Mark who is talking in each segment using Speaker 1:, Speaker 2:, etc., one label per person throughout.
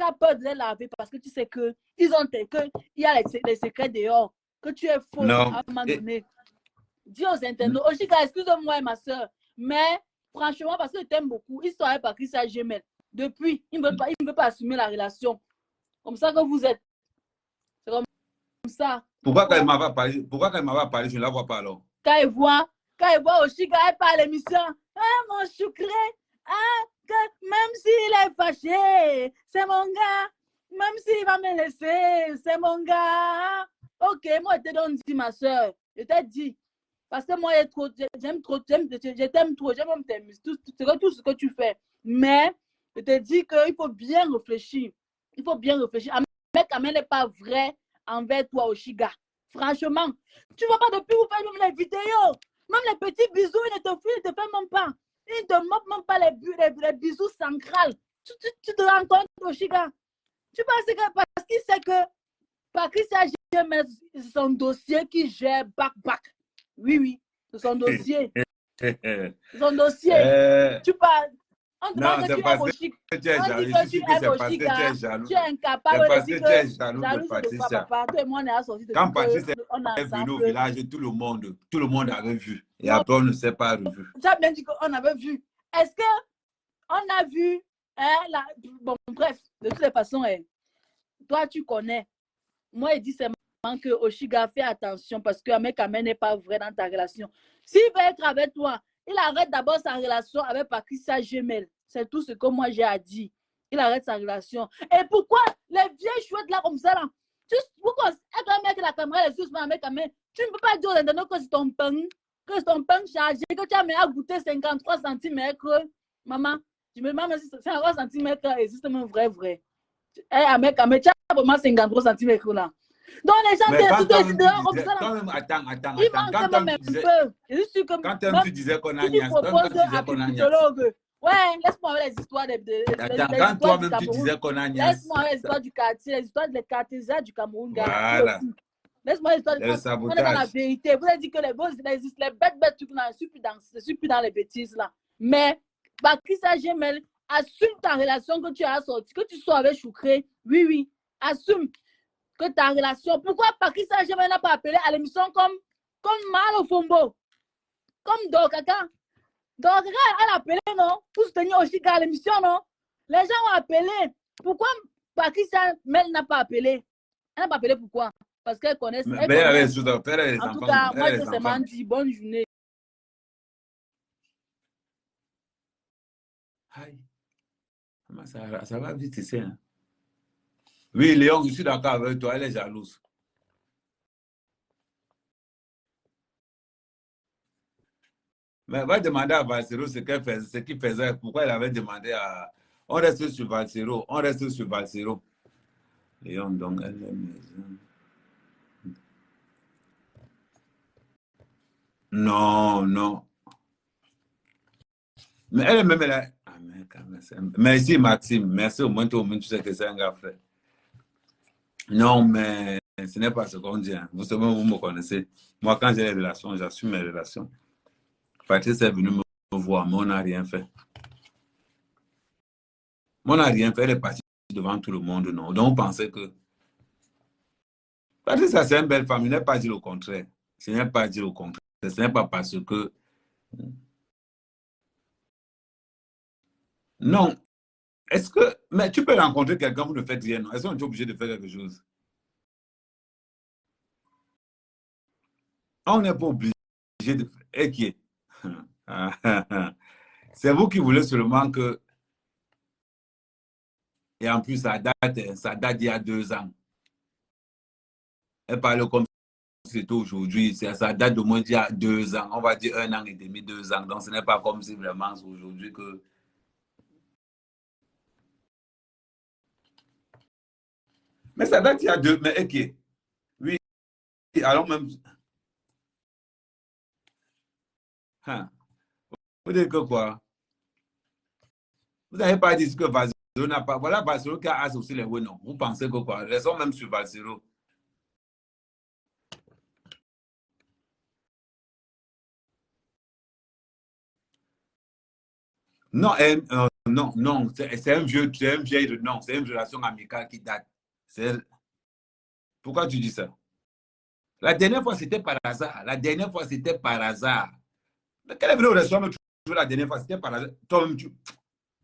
Speaker 1: tu as peur de les laver parce que tu sais que il y a les secrets dehors, que tu es faux
Speaker 2: Non.
Speaker 1: à un moment donné. Dis aux internautes, Oshika, excuse-moi ma soeur, mais franchement, parce que je t'aime beaucoup, il serait pas Patricia Gemel. Depuis, il ne veut pas assumer la relation. Comme ça que vous êtes. C'est comme ça.
Speaker 2: Pourquoi quand elle m'a pas parlé, je ne la vois pas alors?
Speaker 1: Quand il voit Oshika, elle parle à l'émission. Ah, mon choucré, ah, que même s'il est fâché, c'est mon gars. Même s'il va me laisser, c'est mon gars. Ok, moi, je te donne dit, ma soeur. Je t'ai dit. Parce que moi, j'aime trop, je t'aime trop, j'aime même t'aimer, tout ce que tu fais. Mais, je te dis qu'il faut bien réfléchir. Il faut bien réfléchir. Mec, Amel n'est pas vrai envers toi, Oshiga. Franchement, tu ne vois pas depuis où faire même les vidéos. Même les petits bisous, il ne te fait même pas. Il ne te montre même pas les bisous centrales. Tu te rends compte, Oshiga? Tu penses que parce qu'il sait que Patricia Gemel, c'est son dossier qui gère back. Oui, c'est son dossier. Son dossier. Tu parles. On demande que tu aimes Oshika. On dit que tu aimes Oshika. Tu es incapable de dire que jalouse de quoi, papa. Toi et moi, on est assortis de
Speaker 2: quand Patricia
Speaker 1: on est
Speaker 2: est venu au
Speaker 1: ensemble.
Speaker 2: village, tout le monde avait vu. Et après, on ne s'est pas revu.
Speaker 1: Tu as bien dit qu'on avait vu. Est-ce qu'on a vu bon, bref, de toutes les façons, toi, tu connais. Moi, il dit seulement que Oshiga, fais attention parce qu'un mec n'est pas vrai dans ta relation. S'il veut être avec toi, il arrête d'abord sa relation avec Patricia Gemel. C'est tout ce que moi j'ai à dire. Il arrête sa relation. Et pourquoi les vieilles chouettes là comme ça là? Pourquoi être un mec la caméra les suces, un mec tu ne peux pas dire aux internautes que c'est ton pain chargé, que tu as mis à goûter 53 cm. Maman, je me demande si 53 cm existe même vrai. Un mec, tu as vraiment 53 cm là. Donc les gens
Speaker 2: disent
Speaker 1: dehors comme ça.
Speaker 2: Attends.
Speaker 1: Il manque même un peu. Je suis comme
Speaker 2: quand tu disais qu'on a
Speaker 1: tu proposes à psychologue. Ouais, laisse-moi les histoires
Speaker 2: quand toi-même tu disais qu'on a
Speaker 1: laisse-moi les histoires du quartier, les histoires des quartiers du Cameroun.
Speaker 2: Voilà.
Speaker 1: Laisse-moi les histoires on est dans la vérité. Vous avez dit que les bêtes trucs là, je suis plus dans les bêtises là. Mais Patricia Gemel, assume ta relation que tu as sortie, que tu sois avec Choucré. Oui, assume que ta relation. Pourquoi Patricia Gemel n'a pas appelé à l'émission comme Malo Fombo, comme Dokaka? Donc, elle a appelé, non? Pour soutenir Oshika à l'émission, non? Les gens ont appelé. Pourquoi Patricia Mel n'a pas appelé? Elle n'a pas appelé pourquoi? Parce qu'elle connaît. En tout cas, moi, je seulement dit bonne journée.
Speaker 2: Ça va vite ici. Hein? Oui, Léon, je suis d'accord avec toi, elle est jalouse. Mais va demander à Valsero ce qu'il faisait, pourquoi il avait demandé à... On reste sur Valsero. Léon, donc, elle est... Non. Mais elle est même là. Ah, merci Maxime, merci au moins tu sais que c'est un gars frère. Non, mais ce n'est pas ce qu'on dit. Hein. Vous savez, vous me connaissez. Moi, quand j'ai les relations, j'assume mes relations. Patrice est venu me voir, mais on n'a rien fait. Elle est partie devant tout le monde, non. Donc, on pensait que... Patrice, c'est une belle femme, il n'est pas dit le contraire. Ce n'est pas parce que... Non. Est-ce que... Mais tu peux rencontrer quelqu'un, vous ne faites rien, non? Est-ce qu'on est obligé de faire quelque chose? On n'est pas obligé de faire... Et qui est? C'est vous qui voulez seulement que... Et en plus, ça date d'il y a 2 ans. Elle parle comme si c'était aujourd'hui. Ça date de moins d'il y a 2 ans. On va dire 1 an et demi, 2 ans. Donc, ce n'est pas comme si vraiment c'est aujourd'hui que... Mais ça date d'il y a 2... Mais ok. Oui. Alors même... Hein. Vous dites que quoi? Vous n'avez pas dit que Valsero n'a pas... Voilà Valsero qui a associé les oui, non. Vous pensez que quoi? Restons même sur Valsero. Non, non, non, c'est un vieux, non, c'est une relation amicale qui date. Pourquoi tu dis ça? La dernière fois, c'était par hasard. La dernière fois, c'était par hasard. Quelle est venue au restaurant la dernière fois? C'était par hasard. Toi-même, tu...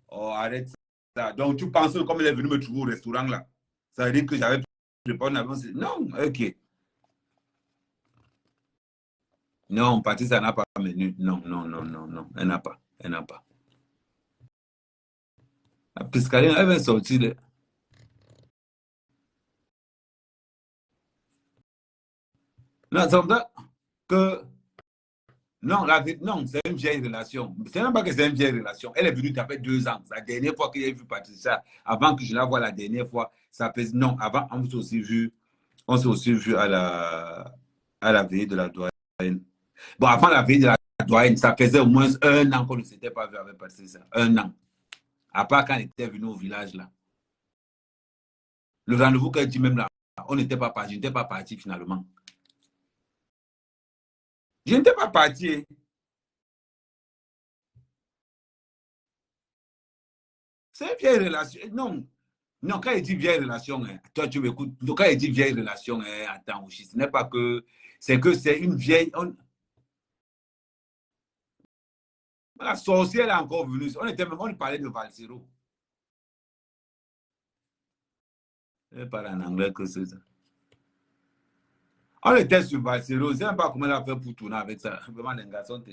Speaker 2: Oh, arrête ça. Donc, tu penses comme elle est venue me trouver au restaurant là. Ça veut dire que j'avais répondu avant. Non, ok. Non, Patricia n'a pas menu. Non, non, non, non, non. Elle n'a pas. Elle n'a pas. La Piscaline, elle va sortir. Non, c'est comme ça que. Non, non, c'est une vieille relation. C'est même pas que c'est une vieille relation. Elle est venue taper 2 ans. La dernière fois que j'ai vu Patricia, avant que je la voie la dernière fois, ça fait. Non, avant, on s'est aussi vu à la veille de la doyenne. Bon, avant la veille de la doyenne, ça faisait au moins 1 an qu'on ne s'était pas vu avec Patricia. 1 an. À part quand elle était venue au village là. Le rendez-vous qu'elle dit même là, on n'était pas parti, je n'étais pas parti finalement. Je n'étais pas parti. C'est une vieille relation. Non, non, quand il dit vieille relation, hein, toi tu m'écoutes. Quand il dit vieille relation, hein, attends, aussi, ce n'est pas que. C'est que c'est une vieille. La sorcière est encore venue. On parlait de Valsero. Elle parle en anglais que c'est ça. On était sur Valsero. Je ne sais même pas comment elle a fait pour tourner avec ça. Vraiment, les garçons.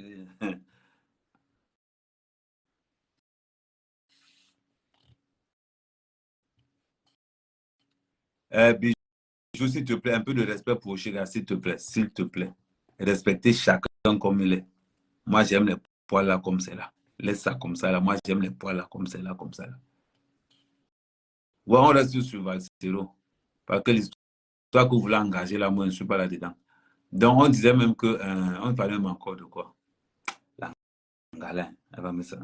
Speaker 2: Bijou, s'il te plaît, un peu de respect pour Oshira, s'il te plaît. S'il te plaît. Respectez chacun comme il est. Moi, j'aime les poils là comme c'est là. Laisse ça comme ça là. Moi, j'aime les poils là comme c'est là, comme ça là. Ouais, on reste sur Valsero. Parce que l'histoire que vous voulez engager là, moi, je ne suis pas là-dedans. Donc, on disait même que. On parlait même encore de quoi? La galère. Elle va mettre ça.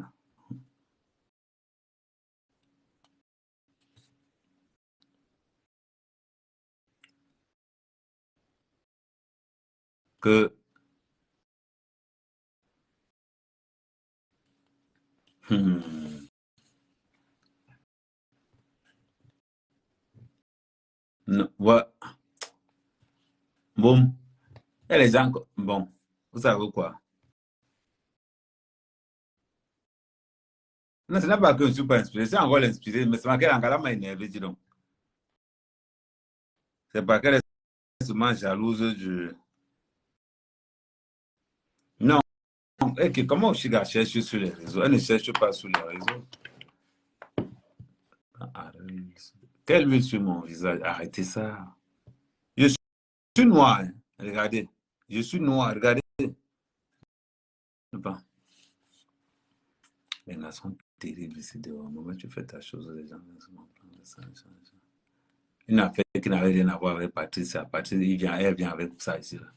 Speaker 2: Que. Hmm, non, ouais, bon. Et les gens. Bon. Vous savez quoi? Non, ce n'est pas que je ne suis pas inspiré. C'est encore l'inspiré. Mais c'est ma qu'elle m'a énervé, dis donc. C'est pas qu'elle est seulement jalouse du. Non. Et que comment Oshiga cherche sur les réseaux? Elle ne cherche pas sur les réseaux. Quelle huile sur mon visage? Arrêtez ça. Je suis noir. Hein. Regardez. Je suis noir. Regardez. Pas. Les gars sont terribles ici dehors. Au moment où tu fais ta chose, les gens une affaire qui n'avait rien à voir avec Patricia. Patricia, elle vient avec ça ici. Là.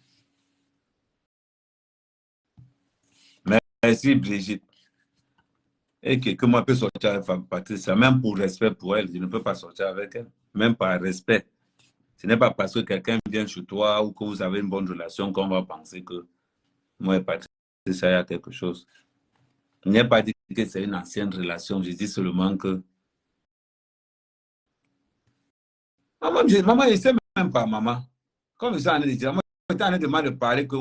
Speaker 2: Merci Brigitte. Et que moi, je peux sortir avec Patricia, même pour respect pour elle, je ne peux pas sortir avec elle. Même par respect. Ce n'est pas parce que quelqu'un vient chez toi ou que vous avez une bonne relation qu'on va penser que moi et Patricia, il y a quelque chose. Je n'ai pas dit que c'est une ancienne relation. Je dis seulement que. Maman, je ne sais même pas, maman. Comme je suis en train de dire, moi, je suis en train de parler que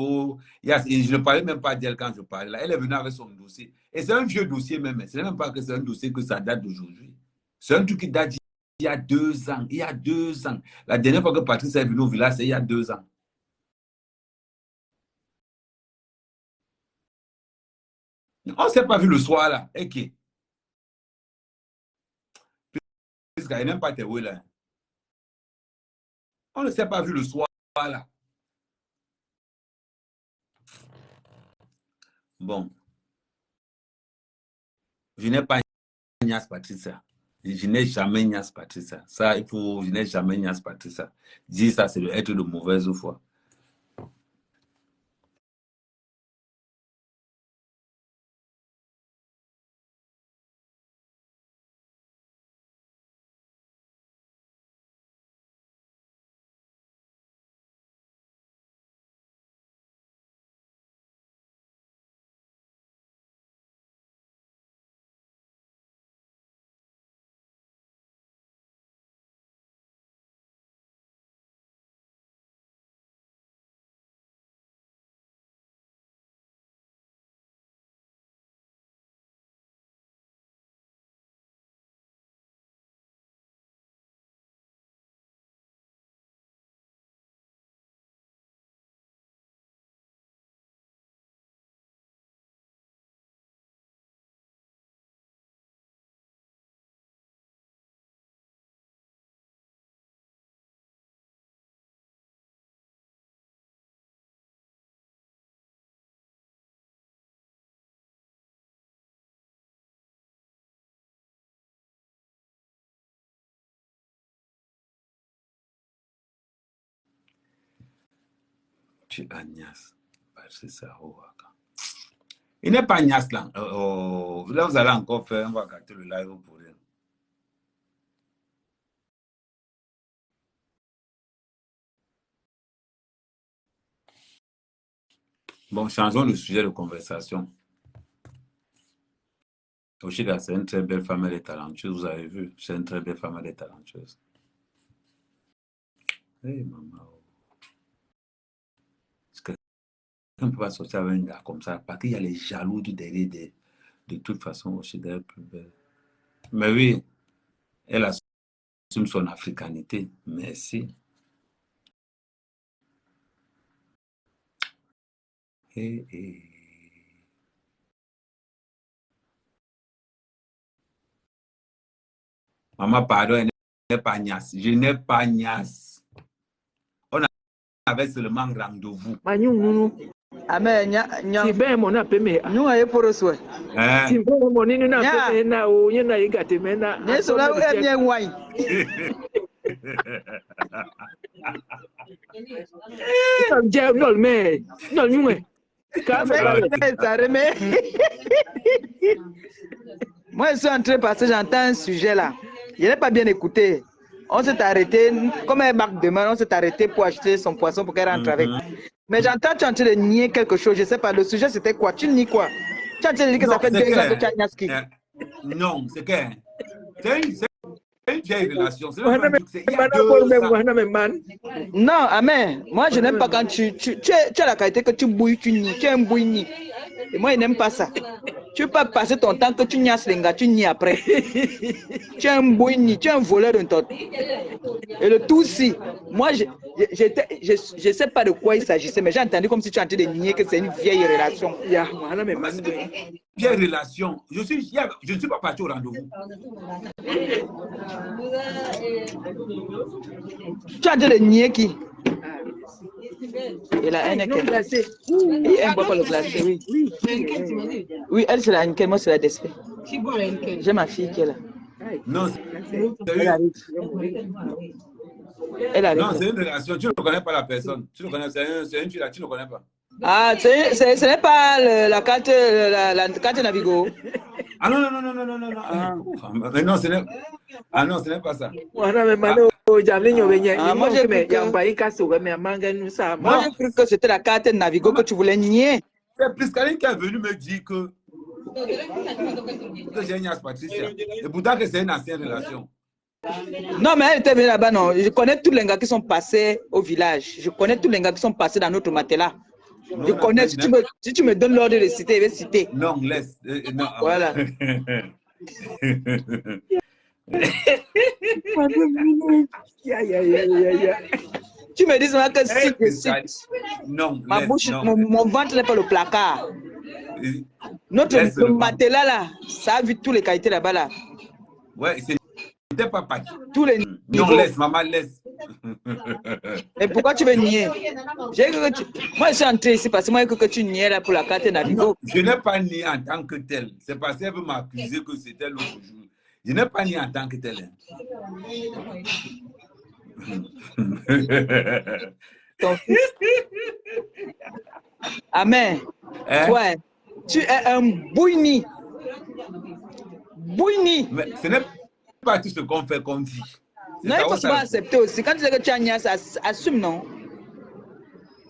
Speaker 2: je ne parlais même pas d'elle quand je parlais. Là. Elle est venue avec son dossier. Et c'est un vieux dossier même. Ce n'est même pas que c'est un dossier que ça date d'aujourd'hui. C'est un truc qui date il y a 2 ans. Il y a 2 ans. La dernière fois que Patrice est venu au village, c'est il y a 2 ans. On ne s'est pas vu le soir là. Et qui? Puisqu'elle n'aime pas tes oui là. On ne s'est pas vu le soir là. Bon, je n'ai pas Ignace Patricia. Je n'ai jamais Ignace Patricia. Ça, je n'ai jamais Ignace Patricia. Dire ça, c'est être de mauvaise foi. Tu Agnès. C'est ça. Il n'est pas Agnès là. Là, vous allez encore faire, on va gâter le live pour rien. Bon, changeons le sujet de conversation. Oshiga, c'est une très belle femme, elle est talentueuse, vous avez vu. C'est une très belle femme, elle est talentueuse. Hey, maman. On ne peut pas sortir avec un gars comme ça, parce qu'il y a les jaloux du derrière. De toute façon, Oshiga est plus belle. Mais oui, elle assume son africanité. Merci. Hey. Maman, pardon, elle n'est pas Agnès. Je n'ai pas Agnès. On avait seulement rendez-vous.
Speaker 3: Amen,
Speaker 4: si ben mon appel mais
Speaker 3: nous allons pour le soin.
Speaker 4: si ben mon ni na appel na o ni na yigate me na
Speaker 3: N'est cela est bien wine.
Speaker 4: Je non mais non nous
Speaker 3: Moi je suis entré parce que j'entends un sujet là. Je n'ai pas bien écouté. On s'est arrêté, comme un bac de main, on s'est arrêté pour acheter son poisson pour qu'elle rentre avec. Mais j'entends tu es en train de nier quelque chose, je ne sais pas, le sujet c'était quoi? Tu nies quoi? Tu es en train de dire que ça fait 2 ans que tu as Nyaski.
Speaker 2: Non, c'est que c'est une vieille relation.
Speaker 3: Non, amen. Moi je n'aime pas quand tu as la qualité que tu bouilles, tu nies, tu es un bouilli. Et moi je n'aime pas ça. Tu peux pas passer ton temps que tu niasses les gars, tu nies après. Tu es un bouilli, tu es un voleur d'un tot. Et le tout si, moi je sais pas de quoi il s'agissait, mais j'ai entendu comme si tu es en train de nier que c'est une vieille relation.
Speaker 2: Vieille relation. Je ne suis pas parti au rendez-vous.
Speaker 3: Tu as en train de nier qui? Et la haine est glacée. Et elle boit pas le glacé, oui. Oui, elle c'est la Henkel, moi c'est la Despé. J'ai ma fille qui est là.
Speaker 2: Non,
Speaker 3: elle arrive.
Speaker 2: Non, c'est une relation. Tu ne connais pas la personne. Tu ne connais, c'est une fille là, tu ne connais pas.
Speaker 3: Ah, ce n'est pas la carte Navigo.
Speaker 2: Ah non. Mais non, ce n'est pas ça.
Speaker 3: Moi, j'ai cru que c'était la carte Navigo que tu voulais nier.
Speaker 2: C'est Priscaline qui est venue me dire que j'ai une Patricia. Et pourtant que c'est une ancienne relation.
Speaker 3: Non, mais elle était venue là-bas, non. Je connais tous les gars qui sont passés au village. Je connais tous les gars qui sont passés dans notre matelas. Je connais, si tu me donnes l'ordre de citer, je vais citer.
Speaker 2: Non, laisse. Non.
Speaker 3: Voilà. Tu me dis que si je cite.
Speaker 2: Non,
Speaker 3: ma bouche, mon ventre n'est pas le placard. Notre matelas là, ça a vu toutes les qualités là-bas là.
Speaker 2: Ouais, c'était pas parti.
Speaker 3: Tous les
Speaker 2: Non,
Speaker 3: niveaux.
Speaker 2: laisse, maman, laisse.
Speaker 3: Et pourquoi tu veux nier? Moi, je suis entré ici parce que moi, je veux que tu niais là pour la carte Navigo.
Speaker 2: Je n'ai pas nié en tant que tel. C'est parce qu'elle veut m'accuser que c'était l'autre jour. Je n'ai pas nié en tant que tel.
Speaker 3: Amen. Ouais. Tu es un bouilli. Bouilli.
Speaker 2: Mais ce n'est pas tout ce qu'on fait qu'on dit.
Speaker 3: Non, il faut souvent accepter aussi. Quand tu dis que tu as nié, ça assume, non?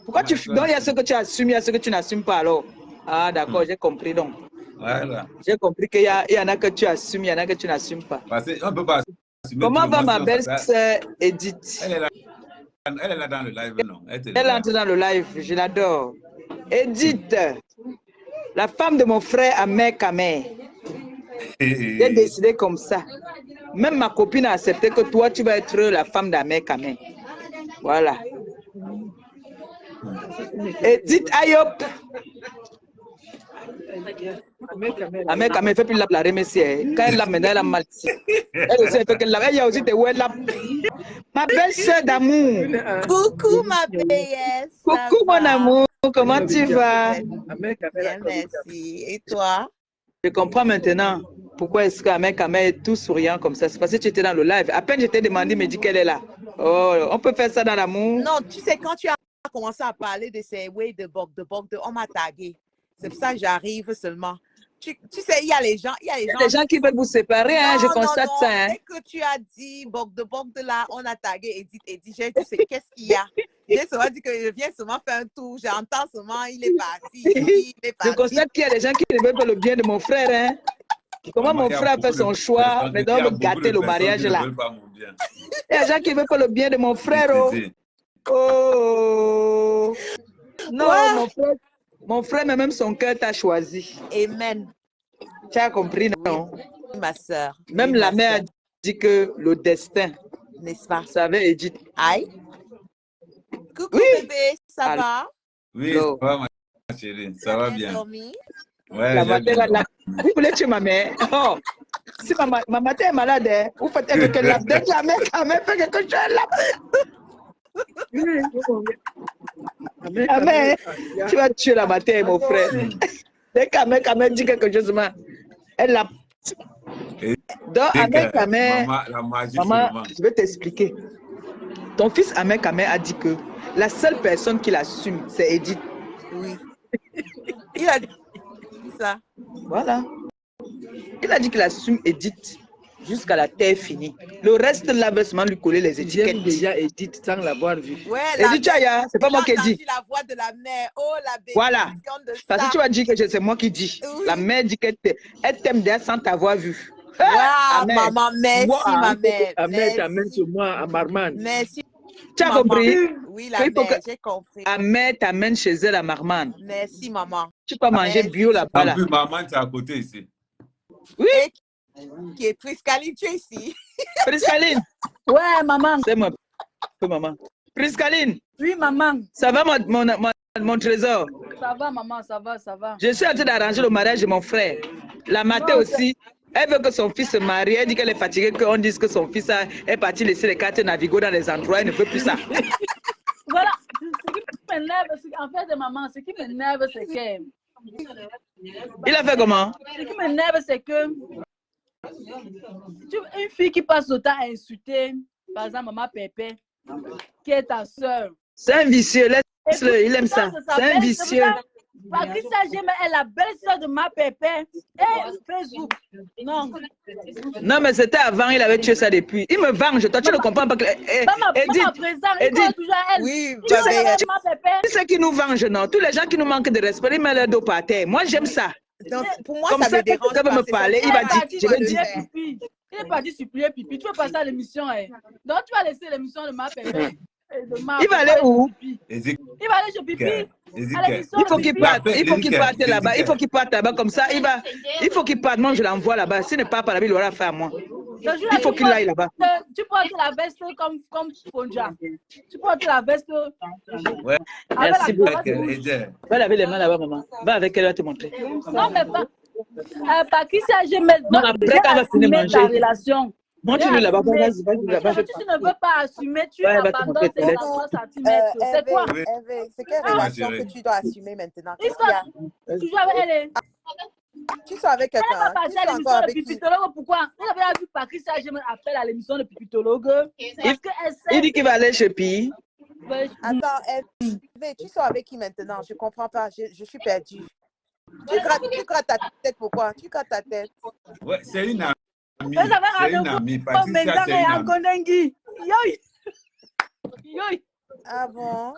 Speaker 3: Pourquoi tu... Donc, il y a ce que tu assumes, il y a ce que tu n'assumes pas, alors. Ah, d'accord, j'ai compris, donc.
Speaker 2: Voilà.
Speaker 3: J'ai compris qu'il y en a que tu assumes, il y en a que tu n'assumes pas.
Speaker 2: Parce qu'on ne peut pas assumer.
Speaker 3: Comment va ma belle-sœur Edith?
Speaker 2: Elle est là dans le live, non?
Speaker 3: Elle entre dans le live, je l'adore. Edith, la femme de mon frère Ahmed Kamer. J'ai décidé comme ça. Même ma copine a accepté que toi, tu vas être la femme d'Ahmed Kamer. Voilà. Edith Ayop. Ahmed Kamer fait plus la remercier. Quand elle l'a maintenant, elle a mal. Elle aussi fait qu'elle l'a. Elle y a aussi des ouais là. Ma belle-sœur d'amour.
Speaker 1: Coucou ma belle.
Speaker 3: Coucou mon amour. Comment tu vas?
Speaker 1: Bien, merci. Et toi?
Speaker 3: Je comprends maintenant pourquoi est-ce qu'Ahmed Kamer est tout souriant comme ça. C'est parce que tu étais dans le live. À peine je t'ai demandé, il me dit qu'elle est là. Oh, on peut faire ça dans l'amour.
Speaker 1: Non, tu sais, quand tu as
Speaker 5: commencé à parler de ces way de Bog, on m'a tagué. C'est pour ça que j'arrive seulement. Tu sais, il y a les gens. Il y a
Speaker 3: des gens qui veulent vous séparer, hein, je constate ça. Hein.
Speaker 5: Dès que tu as dit Bog de là, on a tagué Edith. J'ai dit, qu'est-ce qu'il y a? J'ai seulement dit que je viens seulement faire un tour. J'entends seulement, il est parti.
Speaker 3: Je constate qu'il y a des gens qui ne veulent pas le bien de mon frère. Hein. Comment mon frère a fait son choix, mais doit me gâter le mariage là. Il y a des gens qui ne veulent pas le bien de mon frère. Oh. Non, ouais. Mon frère, mais même son cœur t'a choisi.
Speaker 5: Amen.
Speaker 3: Tu as compris, non?
Speaker 5: Oui, ma soeur.
Speaker 3: Même
Speaker 5: oui,
Speaker 3: la mère a dit que le destin.
Speaker 5: N'est-ce pas?
Speaker 3: Ça avait Edith.
Speaker 5: Aïe. Coucou bébé, ça va?
Speaker 2: Oui, ça va ma chérie, ça va bien.
Speaker 5: Dormi?
Speaker 2: Ouais,
Speaker 3: la matin, vous voulez tuer ma mère? Oh, si ma maman est malade, hein, vous faites quelque chose. Dès que la mère quand même fait quelque chose là. Amen. Tu vas tuer la matin, mon frère. Dès qu'Amen dit quelque chose, elle l'a. Donc, Amen, maman, je vais t'expliquer. Ton fils Amen a dit que la seule personne qui l'assume, c'est Edith.
Speaker 5: Oui. Il a dit ça.
Speaker 3: Voilà. Il a dit qu'il assume Edith jusqu'à la terre finie. Le reste, là, va seulement lui coller les étiquettes.
Speaker 4: J'aime déjà Edith sans l'avoir vu.
Speaker 5: Ouais,
Speaker 3: Edith Chaya, c'est pas moi qui dis.
Speaker 5: La voix de la mère. Oh, la bénédiction
Speaker 3: voilà.
Speaker 5: De
Speaker 3: parce que tu vas dire que c'est moi qui dis. Oui. La mère dit qu'elle t'aime déjà sans t'avoir vu.
Speaker 5: Wow, maman, merci, ma mère.
Speaker 4: Ahmed t'amène sur moi à Marman.
Speaker 5: Merci.
Speaker 3: Tu as compris?
Speaker 5: Oui, la mère, j'ai compris.
Speaker 3: Ahmed t'amène chez elle à Marman.
Speaker 5: Merci, maman.
Speaker 3: Tu peux manger bio là-bas.
Speaker 2: En plus, maman, tu es à côté ici.
Speaker 3: Oui.
Speaker 5: Qui est Priscaline, tu es ici.
Speaker 3: Priscaline.
Speaker 1: Ouais, maman.
Speaker 3: C'est moi, maman. Priscaline.
Speaker 1: Oui, maman.
Speaker 3: Ça va, mon trésor?
Speaker 1: Ça va, maman, ça va, ça va.
Speaker 3: Je suis en train d'arranger le mariage de mon frère. La matin aussi. Elle veut que son fils se marie. Elle dit qu'elle est fatiguée, qu'on dise que son fils est parti laisser les cartes Navigo dans les endroits. Elle ne veut plus ça.
Speaker 1: Voilà. Ce qui m'énerve, en fait, maman, ce qui m'énerve, c'est que...
Speaker 3: Il a fait comment?
Speaker 1: Ce qui m'énerve, c'est que... Une fille qui passe autant à insulter, par exemple, maman Pépé, qui est ta soeur.
Speaker 3: C'est un vicieux. Laisse-le, il aime ça. C'est un vicieux.
Speaker 1: Patricia Gemma est la belle-sœur de ma Pépé et Facebook. Non.
Speaker 3: Non, mais c'était avant, il avait tué ça depuis. Il me venge, toi, tu ne comprends pas que.
Speaker 5: Oui,
Speaker 3: tu sais qui nous venge, non? Tous les gens qui nous manquent de respect, ils mettent leur dos par terre. Moi, j'aime ça.
Speaker 5: Donc, pour moi,
Speaker 3: comme
Speaker 5: ça me dérange.
Speaker 3: Quand il veut me parler, il va dire. Je vais dire.
Speaker 1: Il est parti supplier Pipi. Tu veux passer à l'émission, hein? Donc, tu vas laisser l'émission de ma Pépé.
Speaker 3: Il va aller où?
Speaker 1: Il va aller chez Pipi.
Speaker 3: Il faut qu'il parte. Il faut qu'il parte là-bas. Il faut qu'il parte là-bas comme ça. Il faut qu'il parte. Moi, je l'envoie là-bas. S'il ne part pas là-bas, il aura fait à moi. Il faut qu'il aille là-bas.
Speaker 1: Tu portes la veste comme Fonja. Tu portes la veste.
Speaker 2: Ouais.
Speaker 3: Merci beaucoup. Va laver les mains là-bas, maman. Va avec elle, elle va te montrer.
Speaker 1: Non, mais pas. Patricia, je me
Speaker 3: non, après, quand va finir manger.
Speaker 1: Ta relation.
Speaker 3: Montre-lui là-bas. Vas-y, là-bas.
Speaker 1: Si tu ne veux pas assumer, tu abandonnes tes 3 cm. C'est quoi?
Speaker 5: C'est quelle relation que tu dois assumer maintenant?
Speaker 1: Toujours avec elle.
Speaker 5: Tu sors avec quelqu'un.
Speaker 1: Elle n'a pas passé à l'émission de Pipitologue. Pourquoi? Elle avait vu Patricia, je m'appelle à l'émission de Pipitologue.
Speaker 3: Il dit qu'il va aller chez Pi.
Speaker 5: Attends, tu sors avec qui maintenant? Je ne comprends pas. Je suis perdue. Tu grattes ta tête pourquoi? Tu grattes ta tête.
Speaker 2: Ouais, c'est une amie. C'est une amie. Patricia, c'est une amie.
Speaker 5: Ah bon?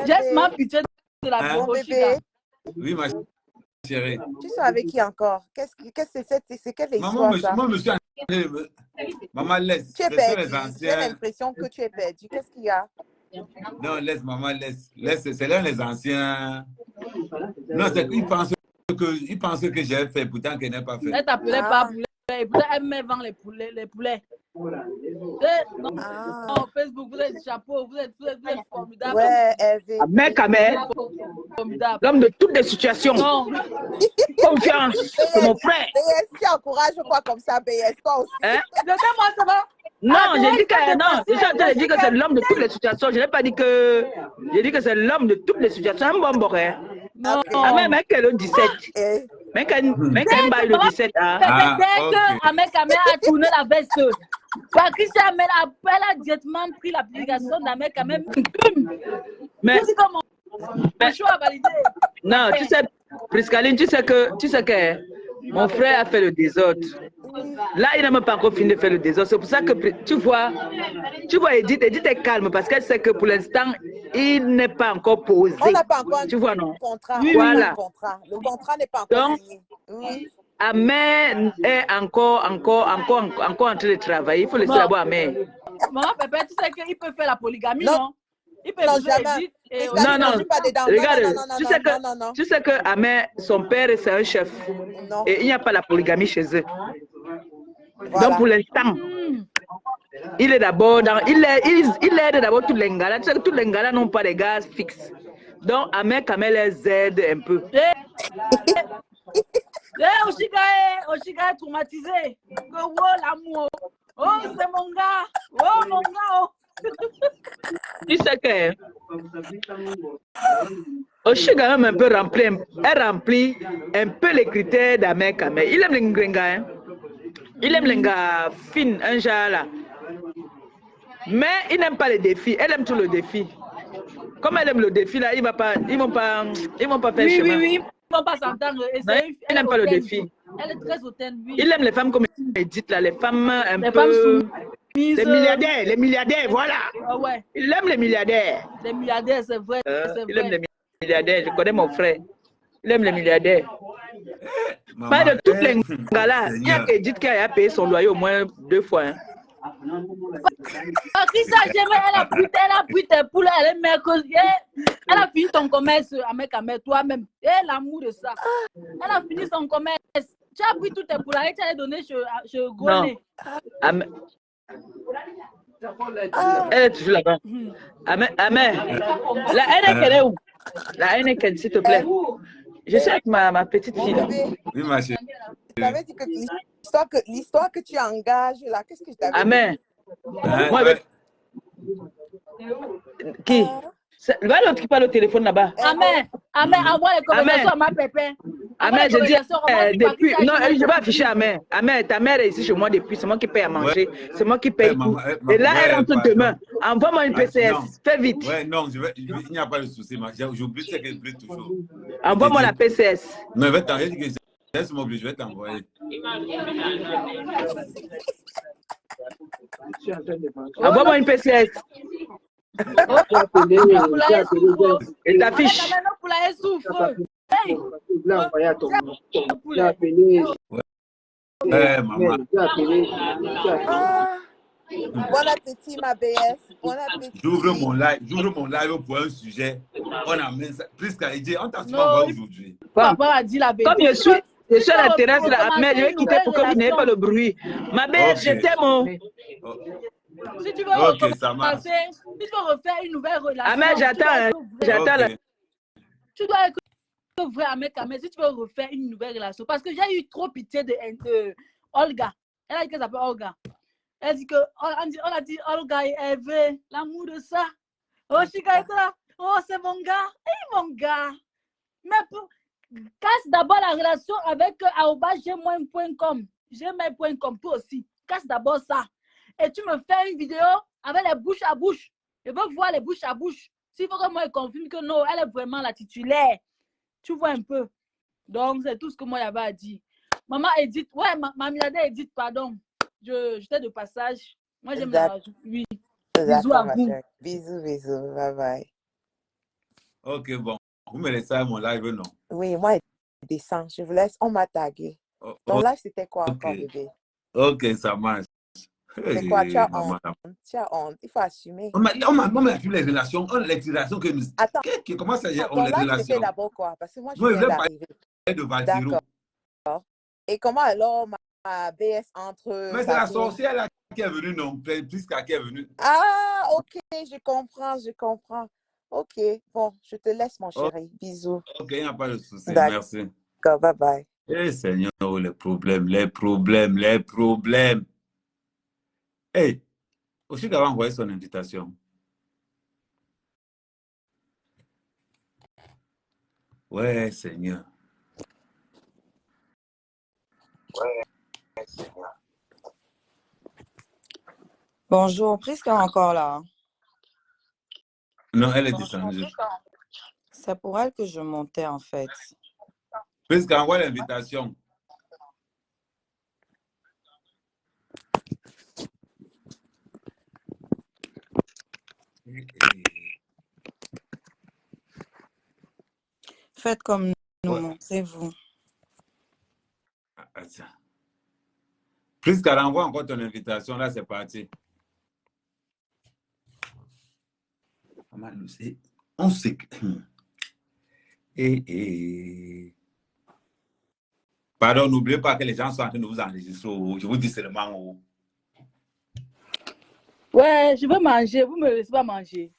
Speaker 1: J'ai ma pitié de la
Speaker 5: bébé.
Speaker 2: Oui, ma chérie.
Speaker 5: Tu sors avec qui encore? Qu'est-ce que c'est quelle histoire ça?
Speaker 2: Moi, je suis maman, laisse.
Speaker 5: Tu es perdu. J'ai l'impression que tu es perdu. Qu'est-ce qu'il y a?
Speaker 2: Non, laisse, maman, laisse. C'est là les anciens. Non, c'est qu'ils pensent que j'ai fait, pourtant qu'elle n'a pas fait.
Speaker 1: Elle t'appelait pas poulet. Elle me vend les poulets. Non, Facebook, vous êtes chapeau, vous êtes formidable.
Speaker 5: Ouais, Hervé.
Speaker 3: Mec, l'homme de toutes les situations.
Speaker 1: Non.
Speaker 3: Confiance, c'est mon frère.
Speaker 5: BS, tu encourages quoi comme ça, BS, toi aussi?
Speaker 3: Hein?
Speaker 1: Moi, ça va.
Speaker 3: Non, j'ai dit que non. Je suis en train de dire que c'est l'homme de toutes les situations. Je n'ai pas dit que. J'ai dit que c'est l'homme de toutes les situations. Un bon boré.
Speaker 1: Non.
Speaker 3: Ah, mais mec, le 17. Mec, le 17.
Speaker 1: Dès que Ahmed Kamé a tourné la veste, Patricia, elle a directement pris l'application d'Amé quand même.
Speaker 3: Mais,
Speaker 1: Comment le choix a validé.
Speaker 3: non, tu sais, Priscaline, tu sais que mon frère a fait le désordre. Là, il n'a même pas encore fini de faire le désordre. C'est pour ça que tu vois Edith est calme parce qu'elle sait que pour l'instant, il n'est pas encore posé.
Speaker 5: On n'a pas encore
Speaker 3: tu vois, non?
Speaker 5: Contrat.
Speaker 1: Oui,
Speaker 3: voilà.
Speaker 5: Le contrat n'est pas encore
Speaker 3: Donc,
Speaker 5: signé. Oui.
Speaker 3: Amé est encore en train de travailler. Il faut laisser d'abord Amé.
Speaker 1: Maman Pépé, tu sais qu'il peut faire la polygamie,
Speaker 5: Non.
Speaker 1: non? Il peut
Speaker 5: Non,
Speaker 1: épouser
Speaker 5: jamais.
Speaker 1: Edith et
Speaker 5: Priscaline,
Speaker 3: Non,
Speaker 5: ne joue pas dedans.
Speaker 3: regarde,
Speaker 5: Non.
Speaker 3: tu sais que Amé, son père, c'est un chef.
Speaker 5: Non.
Speaker 3: Et il n'y a pas la polygamie chez eux.
Speaker 5: Voilà.
Speaker 3: Donc pour l'instant, il est d'abord il aide d'abord tous les gars. Tu sais que tous les gars n'ont pas des gaz fixes. Donc Amé Kamel les aide un peu.
Speaker 1: Oshiga est traumatisé. Oh, l'amour. Oh, c'est mon gars. Oh, mon gars. Oh.
Speaker 3: Tu sais que Oshiga même un peu remplit un peu les critères d'Amé Kamel. Il aime les gringas, hein? Il aime les gars fines, un genre là. Mais il n'aime pas les défis. Elle aime tout le défi. Comme elle aime le défi là, ils vont pas faire chemin.
Speaker 1: Oui. Ils vont pas s'entendre.
Speaker 3: Elle n'aime pas le défi.
Speaker 1: Elle est très hautaine, oui.
Speaker 3: Il aime les femmes comme Edith là, les femmes un
Speaker 1: les
Speaker 3: peu.
Speaker 1: Femmes soumises.
Speaker 3: Les milliardaires, voilà.
Speaker 1: Ah ouais.
Speaker 3: Il aime les milliardaires.
Speaker 1: Les milliardaires, c'est vrai.
Speaker 3: Il aime les milliardaires. Je connais mon frère. Il aime les milliardaires. Pas de toutes les gars là. Il y a Edith qui a payé son loyer au moins 2 fois. Hein.
Speaker 1: Patricia, elle a pris tes poules, elle a fini ton commerce avec toi-même. Et l'amour de ça. Elle a fini son commerce. Tu as pris toutes tes poules et tu as donné chez Goné.
Speaker 3: Elle est toujours là-bas. Amen. La Heineken est où? La Heineken, s'il te plaît. Je suis avec ma petite fille.
Speaker 2: Oui, ma chérie.
Speaker 5: Je t'avais dit que l'histoire que tu engages là, qu'est-ce que je t'avais dit?
Speaker 3: Amen. Moi, qui? Va l'autre qui parle au téléphone là-bas.
Speaker 1: Amen, envoie les conversations à ma pépé.
Speaker 3: Amen, je dis depuis. Non, je vais afficher Amen. Amen, ta mère est ici chez moi depuis. C'est moi qui paye à manger. C'est moi qui paye tout. Et là, elle rentre demain. Envoie-moi une PCS. Fais vite.
Speaker 2: Ouais, non, il n'y a pas de souci. J'oublie ce qu'elle brille toujours.
Speaker 3: Envoie-moi la PCS.
Speaker 2: Non, je vais t'envoyer. Laisse-moi oublier, je vais t'envoyer.
Speaker 3: Envoie-moi une PCS. Et ta fiche.
Speaker 2: Maman.
Speaker 5: Bon appétit, ma BS. Bon appétit.
Speaker 2: J'ouvre mon live pour un sujet. On amène ça. Plus qu'à dire, on t'a souvent aujourd'hui.
Speaker 1: Papa a dit la vérité.
Speaker 3: Comme je suis à la terrasse là, mais je vais quitter pour que vous n'ayez pas le bruit. Ma BS, je t'aime.
Speaker 1: Si tu veux refaire une nouvelle relation.
Speaker 3: Ah, mais j'attends.
Speaker 1: Tu dois être vrai avec Amé si tu veux refaire une nouvelle relation. Parce que j'ai eu trop pitié de Olga. Elle a dit qu'elle s'appelle Olga. Elle dit que, on a dit Olga et Eve, l'amour de ça. Oh, Chica est là. Oh, c'est mon gars. Mon gars. Mais casse d'abord la relation avec gmail.com. Gmail.com, toi aussi. Casse d'abord ça. Et tu me fais une vidéo avec les bouches à bouche. Je veux voir les bouches à bouche. S'il faut que moi je confirme que non, elle est vraiment la titulaire. Tu vois un peu. Donc, c'est tout ce que moi j'avais à dire. Maman Edith, ouais, ma milliardaire Edith, pardon. J'étais de passage. Moi, j'aime la... Oui. Bisous à vous.
Speaker 5: Bisous. Bye bye.
Speaker 2: Ok, bon. Vous me laissez à mon live, non?
Speaker 5: Oui, moi, je descends. Je vous laisse. On m'a tagué. Ton live, c'était quoi encore, bébé?
Speaker 2: Ok, ça marche.
Speaker 5: C'est quoi? Tu as honte. Il faut assumer.
Speaker 2: On m'a vu les relations que nous...
Speaker 5: Attends.
Speaker 2: Comment ça y est,
Speaker 5: on les relations? C'était d'abord quoi? Parce que moi, je viens d'arriver.
Speaker 2: D'accord.
Speaker 5: Et comment alors ma BS entre...
Speaker 2: Mais c'est la sorcière là qui est venue, non? Plus qu'à qui est venue.
Speaker 5: Ah, ok, je comprends. Ok, bon, je te laisse, mon chéri. Bisous.
Speaker 2: Ok, il n'y a pas de souci. Merci.
Speaker 5: Bye bye.
Speaker 2: Eh, Seigneur, les problèmes. Hey, aussi d'avoir envoyé son invitation. Ouais, Seigneur.
Speaker 6: Bonjour, Prisca encore là.
Speaker 2: Non, elle est descendue.
Speaker 6: C'est pour elle que je montais en fait.
Speaker 2: Puisque envoie l'invitation.
Speaker 6: Faites comme nous,
Speaker 2: Ouais.
Speaker 6: montrez-vous.
Speaker 2: Attends. Puisqu'elle envoie encore ton invitation, là, c'est parti. On sait. Pardon, n'oubliez pas que les gens sont en train de vous enregistrer. Je vous dis seulement.
Speaker 1: Ouais, je veux manger. Vous me laissez pas manger.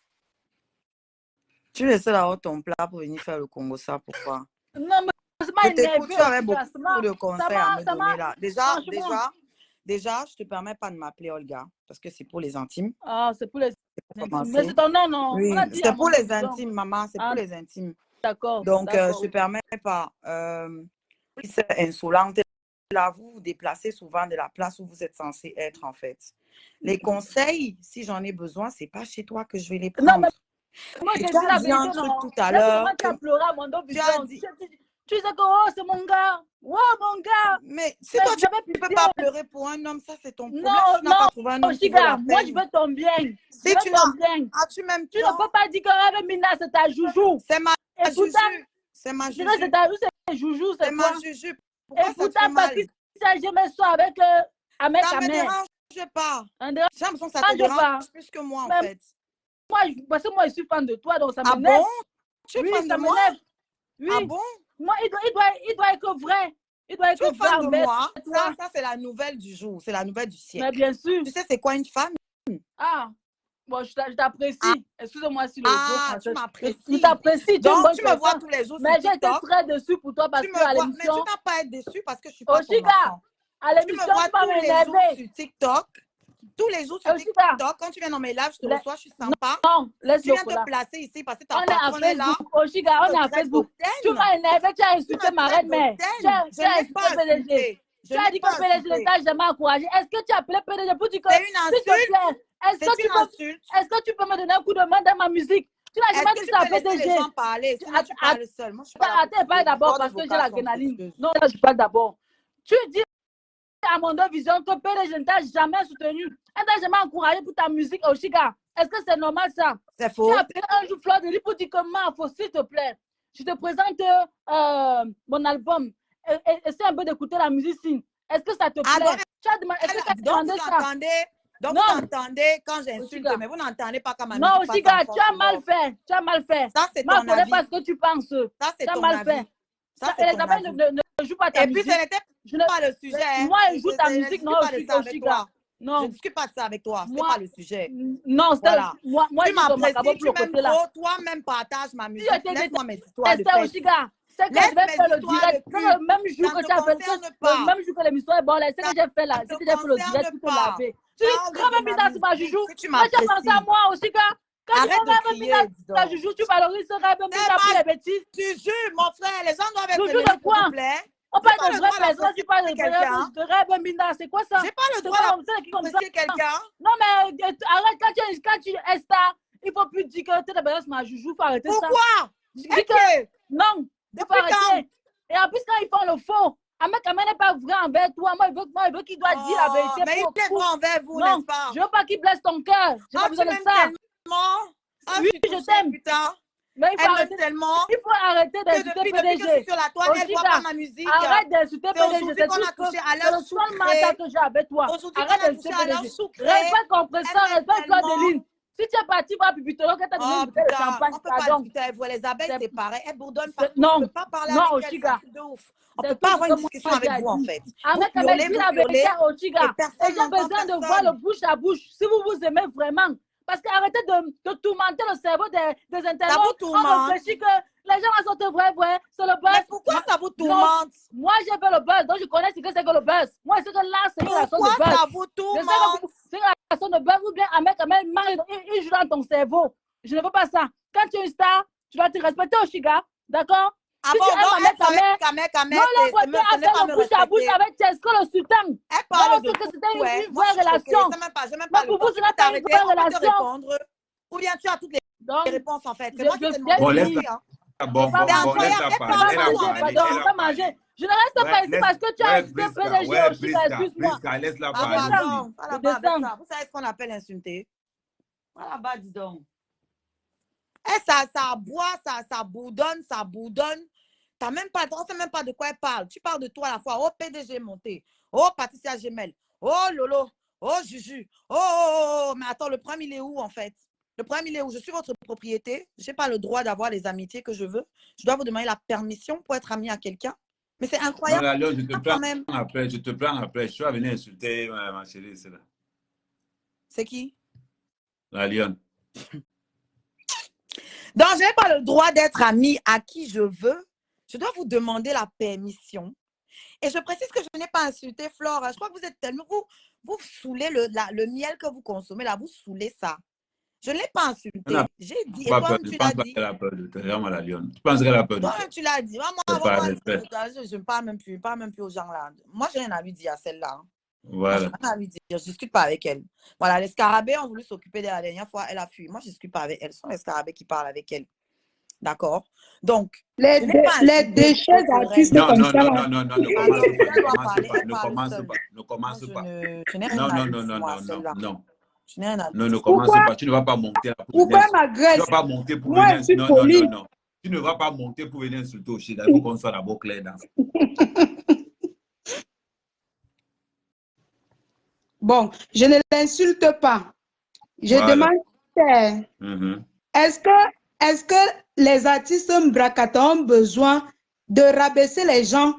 Speaker 6: Tu laisses là-haut ton plat pour venir faire le Congo, ça pourquoi?
Speaker 1: Non, mais c'est pas
Speaker 6: Je t'écoute,
Speaker 1: énervé.
Speaker 6: tu avais
Speaker 1: Oshiga,
Speaker 6: beaucoup de conseils à me donner là.
Speaker 1: franchement.
Speaker 6: Déjà, je te permets pas de m'appeler Olga, parce que c'est pour les intimes.
Speaker 1: Ah, c'est pour les intimes.
Speaker 6: Commencer.
Speaker 1: Mais c'est ton nom, non?
Speaker 6: Oui,
Speaker 1: On a dit
Speaker 6: c'est pour les
Speaker 1: Amanda.
Speaker 6: intimes, maman, c'est pour les intimes.
Speaker 1: D'accord.
Speaker 6: Donc, je te permets pas. C'est insolente. Là, vous vous déplacez souvent de la place où vous êtes censé être, en fait. Les conseils, si j'en ai besoin, c'est pas chez toi que je vais les prendre.
Speaker 1: Non, mais moi, j'ai dit la vérité,
Speaker 6: un truc
Speaker 1: non.
Speaker 6: tout à l'heure.
Speaker 1: Tu as pleuré à mon dos,
Speaker 6: Tu as dit...
Speaker 1: Tu sais que, oh, c'est mon gars. Oh, mon gars.
Speaker 6: Mais si toi, tu ne peux pas pleurer pour un homme, ça, c'est ton problème.
Speaker 1: Non, non, Chiga, moi, je veux ton bien.
Speaker 6: Si tu
Speaker 1: ton bien.
Speaker 6: Ah, tu m'aimes
Speaker 1: tu ne peux pas dire que Rêve Mina, c'est ta joujou.
Speaker 6: C'est ma joujou. C'est ma joujou.
Speaker 1: C'est ta joujou, c'est joujou, c'est
Speaker 6: ma joujou. Pourquoi
Speaker 1: et pourtant, Patricia, je me sois avec Ahmed.
Speaker 6: Ça ne me dérange pas. J'ai l'impression que ça te dérange plus que moi, en fait.
Speaker 1: Parce que moi, je suis fan de toi, donc ça
Speaker 6: m'énerve. Ah bon? Tu es fan de moi?
Speaker 1: Oui.
Speaker 6: Ah bon?
Speaker 1: Moi, il doit être vrai. Il doit être
Speaker 6: fan de moi. Ça c'est la nouvelle du jour. C'est la nouvelle du siècle.
Speaker 1: Mais bien sûr.
Speaker 6: Tu sais, c'est quoi une femme?
Speaker 1: Ah, bon, je t'apprécie. Excuse-moi si le
Speaker 6: tu m'apprécies.
Speaker 1: Je t'apprécie.
Speaker 6: Donc, tu me vois tous les jours sur TikTok.
Speaker 1: Mais j'étais très déçue pour toi parce que à l'émission...
Speaker 6: Mais tu n'as pas être déçue parce que je suis pas ton enfant.
Speaker 1: À l'émission, tu
Speaker 6: me vois tous les jours sur TikTok. Tous les jours sur TikTok, quand tu viens dans mes lives, je te reçois, je suis sympa.
Speaker 1: Non, laisse-le.
Speaker 6: Tu viens te placer ici parce que ta patronne est là.
Speaker 1: Oshiga, on est à Facebook. Tu m'as énervé, tu as insulté ma reine mère. Tu as insulté PDG. Tu as dit que PDG ne t'a jamais encouragé. Est-ce que tu as appelé PDG pour dire que...
Speaker 6: C'est une insulte.
Speaker 1: Est-ce que tu peux me donner un coup de main dans ma musique? Tu n'as jamais dit ça à PDG.
Speaker 6: Les gens parler, sinon tu parles seul. Moi, je suis pas
Speaker 1: attends, parle d'abord parce que j'ai la grenadine. Non, je parle d'abord. Tu dis à mon vision que PDG ne t'a jamais soutenu. Elle ne t'a jamais encouragé pour ta musique, Oshiga. Est-ce que c'est normal ça?
Speaker 6: C'est faux.
Speaker 1: Tu as appelé un jour Fleur de Lis pour dire que faut s'il te plaît. Je te présente mon album. Essaie un peu d'écouter la musique. Est-ce que ça te plaît? Tu as demandé, est-ce que tu as demandé ça?
Speaker 6: Donc, vous entendez quand j'insulte, mais vous n'entendez pas quand ma musique
Speaker 1: non, Oshiga, tu as mal fait. Tu as mal fait.
Speaker 6: Ça, c'est ton avis.
Speaker 1: Pas ce que tu penses.
Speaker 6: Ça, c'est ton
Speaker 1: mal fait.
Speaker 6: Ça, c'est ton avis.
Speaker 1: Ne joue pas ta musique.
Speaker 6: Et puis, ce n'était pas le sujet.
Speaker 1: Moi, je joue ta musique, non, Oshiga. Non.
Speaker 6: Je ne discute pas de ça avec toi. Ce n'est pas le sujet.
Speaker 1: Non, c'est
Speaker 6: voilà.
Speaker 1: Moi,
Speaker 6: tu m'apprécies, tu m'aimes trop. Toi-même, partage ma musique. Laisse-moi mes histoires de fête.
Speaker 1: Oshiga. C'est que je vais faire le direct. Le même jour que tu as fait le même jour que l'émission est bonne, c'est que j'ai fait là. C'est que j'ai fait le direct pour te laver. Tu dis, quand même, Mina, c'est ma joujou. Quand tu penses à moi, Oshiga. Quand tu me crier, ta joujou, tu valorises ce rêve, Mina, pour les bêtises.
Speaker 6: Tu jures, mon frère, les gens doivent être
Speaker 1: joujou de quoi?
Speaker 6: s'il vous plaît.
Speaker 1: On parle de vraie personne, tu parles de rêve, Mina, c'est quoi ça?
Speaker 6: J'ai pas le droit d'apprécier quelqu'un.
Speaker 1: Non, mais arrête, quand tu es star, il faut plus dire que tu es la ma joujou, il faut arrêter ça.
Speaker 6: Pourquoi?
Speaker 1: Non, il faut arrêter. Et en plus, quand ils font le faux, un mec n'est pas vrai envers toi. Moi, il veut qu'il doit dire la vérité.
Speaker 6: Mais il est vrai envers vous, n'est-ce pas?
Speaker 1: Je veux pas qu'il blesse ton cœur. J'ai pas besoin de ça. Oui, je t'aime. Mais il faut arrêter d'insulter PDG. Arrête d'insulter PDG. C'est le seul mandat que j'ai avec toi. Arrête d'insulter PDG. Respecte Compression, respecte Fleur de Lis. Si tu es parti voir Pipitolo, que tu as donné une bouteille de champagne,
Speaker 6: on ne peut pas discuter avec vous. Les abeilles, c'est pareil. Elles bourdonnent partout.
Speaker 1: Non,
Speaker 6: on ne peut pas parler avec elles. De ouf. On ne peut pas avoir une discussion avec vous, en fait.
Speaker 1: Avec la vérité, Oshiga. Et j'ai besoin de voir le bouche à bouche. Si vous vous aimez vraiment. Parce qu'arrêtez de tourmenter le cerveau des internautes. On réfléchit que les gens sont vrais, c'est le buzz.
Speaker 6: Mais pourquoi ça vous tourmente?
Speaker 1: Moi, j'ai fait le buzz, donc je connais ce que c'est que le buzz. Moi, c'est que là, c'est une façon de buzz.
Speaker 6: Pourquoi ça vous tourmente?
Speaker 1: C'est une façon de buzz ou bien un mec, il joue dans ton cerveau. Je ne veux pas ça. Quand tu es une star, tu dois te respecter, Oshiga. D'accord?
Speaker 6: Ah
Speaker 1: Si
Speaker 6: bon,
Speaker 1: tu aimes
Speaker 6: donc
Speaker 1: ma mère,
Speaker 6: elle
Speaker 1: ta mère,
Speaker 6: avec Kamer,
Speaker 1: non, l'autre côté,
Speaker 6: ce
Speaker 1: elle
Speaker 6: n'est
Speaker 1: fait
Speaker 6: pas
Speaker 1: le
Speaker 6: me
Speaker 1: bouche à bouche
Speaker 6: respecter.
Speaker 1: avec Tesco, le sultan.
Speaker 6: Elle
Speaker 1: Moi,
Speaker 6: parle
Speaker 1: on
Speaker 6: de
Speaker 1: sait que c'était
Speaker 6: vous, hein.
Speaker 1: une
Speaker 6: Moi,
Speaker 1: vraie
Speaker 6: je suis choquée.
Speaker 1: relation.
Speaker 6: J'ai même
Speaker 1: Mais
Speaker 6: pas le
Speaker 1: pour
Speaker 6: temps.
Speaker 1: vous, ce
Speaker 6: Tu
Speaker 1: n'est
Speaker 6: peux
Speaker 1: pas une
Speaker 6: t'arrêter,
Speaker 1: vraie
Speaker 6: on peut te
Speaker 1: relation.
Speaker 6: répondre. Ou bien tu as toutes les
Speaker 1: Donc,
Speaker 6: réponses, en fait. C'est moi qui t'ai
Speaker 1: j'ai
Speaker 6: demandé
Speaker 2: Bon,
Speaker 6: de
Speaker 2: laisse-la.
Speaker 6: parler, hein.
Speaker 2: Bon,
Speaker 1: pas
Speaker 2: bon, bon,
Speaker 1: mangé.
Speaker 2: laisse-la
Speaker 6: Elle
Speaker 2: parler.
Speaker 6: parle
Speaker 2: Elle a
Speaker 6: beaucoup, en
Speaker 2: parlé.
Speaker 6: fait.
Speaker 1: Pardon,
Speaker 2: Elle
Speaker 1: j'ai
Speaker 2: a
Speaker 1: pas mangé.
Speaker 2: parlé.
Speaker 1: Je ne reste pas ici parce que tu as insulté PDG
Speaker 2: Ouais,
Speaker 1: Oshiga, excuse-moi.
Speaker 2: Prisca, laisse-la
Speaker 6: Ah,
Speaker 2: parler
Speaker 1: descends.
Speaker 2: aussi.
Speaker 6: pardon.
Speaker 1: Je
Speaker 6: Voilà, bah,
Speaker 1: descends.
Speaker 6: ça. Vous savez ce qu'on appelle insulter? Voilà, bah, dis donc. Eh, ça boit, ça bourdonne, ça bourdonne. T'as même pas, on ne sait même pas de quoi elle parle. Tu parles de toi à la fois. Oh, PDG monté. Oh, Patricia Gemel. Oh, Lolo. Oh, Juju. Oh. Mais attends, le problème, il est où, en fait? Le problème, il est où? Je suis votre propriété. Je n'ai pas le droit d'avoir les amitiés que je veux. Je dois vous demander la permission pour être ami à quelqu'un. Mais c'est
Speaker 2: Non,
Speaker 6: incroyable.
Speaker 2: la Lyon, je te
Speaker 6: Quand même.
Speaker 2: prends après. Je te prends après. Je suis venu insulter ma chérie, c'est là.
Speaker 6: C'est qui?
Speaker 2: La Lyon.
Speaker 6: Donc, je n'ai pas le droit d'être ami à qui je veux. Je dois vous demander la permission. Et je précise que je n'ai pas insulté Flore. Je crois que vous êtes tellement... Vous saoulez le miel que vous consommez, là, vous saoulez ça. Je ne l'ai pas insulté. J'ai dit, et toi-même, tu l'as dit.
Speaker 2: Elle a peur de toi. Regarde-moi la Lyon. Tu penses qu'elle a peur de toi?
Speaker 6: Toi-même, tu l'as dit. Moi, je ne parle même plus aux gens là. Moi, je n'ai rien à lui dire à celle-là. Hein.
Speaker 2: Voilà.
Speaker 6: Moi, je n'ai rien à lui dire. Je ne discute pas avec elle. Voilà, les scarabées ont voulu s'occuper d'elle la dernière fois. Elle a fui. Moi, je ne discute pas avec elle. Ce sont les scarabées qui parlent avec elle. D'accord? Donc,
Speaker 7: les déchets d'artistes comme ça.
Speaker 2: Non, ne commence pas. Ne commence pas.
Speaker 6: Je n'ai rien à dire.
Speaker 2: Non.
Speaker 6: Je n'ai rien à dire.
Speaker 2: Non, ne commence pas. Tu ne vas pas monter.
Speaker 7: Pourquoi m'agresse?
Speaker 2: Tu ne vas pas monter pour
Speaker 7: Moi,
Speaker 2: venir.
Speaker 7: je suis polie.
Speaker 2: Non. Tu ne vas pas monter pour venir insulter au Chida. Il faut qu'on soit d'abord clair dans ça.
Speaker 7: Bon, je ne l'insulte pas. Je demande, est-ce que les artistes Mbrakata ont besoin de rabaisser les gens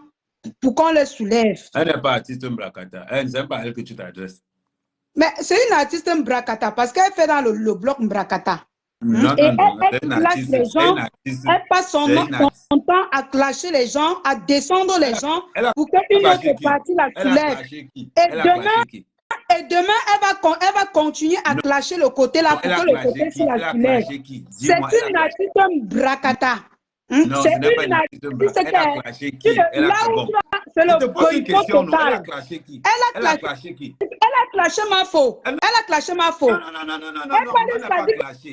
Speaker 7: pour qu'on les soulève?
Speaker 2: Elle n'est pas artiste Mbrakata. Elle n'est pas à elle que tu t'adresses.
Speaker 7: Mais c'est une artiste Mbrakata parce qu'elle fait dans le bloc Mbrakata.
Speaker 2: Non.
Speaker 7: Elle passe son temps à clasher les gens, à descendre les gens pour qu'une autre partie la soulève. Et demain, elle va continuer à clasher le côté là pour que le côté soit la soulève. C'est une artiste Mbrakata.
Speaker 2: Non, ce n'est pas une artiste. Elle a clashé qui? Elle a posé une question. Elle a clashé qui? Elle a clashé qui?
Speaker 7: Elle a clashé ma faux. Elle a clashé ma faux.
Speaker 2: Non. Elle n'a pas clashé.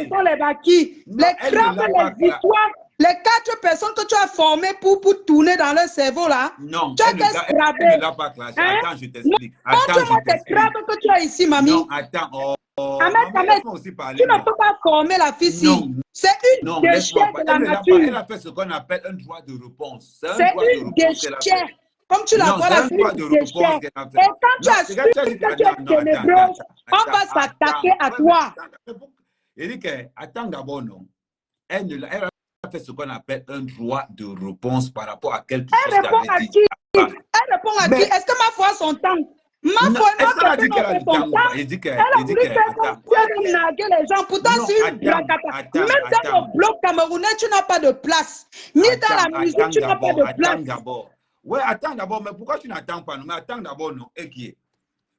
Speaker 7: Ce sont les bâquis. Les crabes, les histoires. Les 4 personnes que tu as formées pour tourner dans leur cerveau là.
Speaker 2: Non,
Speaker 7: elle
Speaker 2: ne l'a pas clashé. Attends, je t'explique.
Speaker 7: Montre-moi tes crabes que tu as ici, mamie.
Speaker 2: Non, attends.
Speaker 7: Tu ne peux pas former la fille ici. C'est une déchet de la nature.
Speaker 2: Elle a fait ce qu'on appelle un droit de réponse.
Speaker 7: C'est une déchet. Comme tu la vois là, c'est une déchet. Et quand tu as su que tu es ténébreuse, on va s'attaquer à toi.
Speaker 2: Eric, attends d'abord, non. Elle a fait ce qu'on appelle un droit de réponse par rapport à quelque chose.
Speaker 7: Elle répond à qui? Elle répond à qui? Est-ce que ma foi a son temps? Ma foi,
Speaker 2: elle a dit qu'elle a du temps. Elle
Speaker 7: a voulu faire comme si elle naguait les gens. Pourtant, c'est une Mbrakata. Même dans le bloc camerounais, tu n'as pas de place. Ni dans la musique, tu n'as pas de place.
Speaker 2: Attends d'abord. Oui, attends d'abord. Mais pourquoi tu n'attends pas? Mais attends d'abord, non. Et qui est?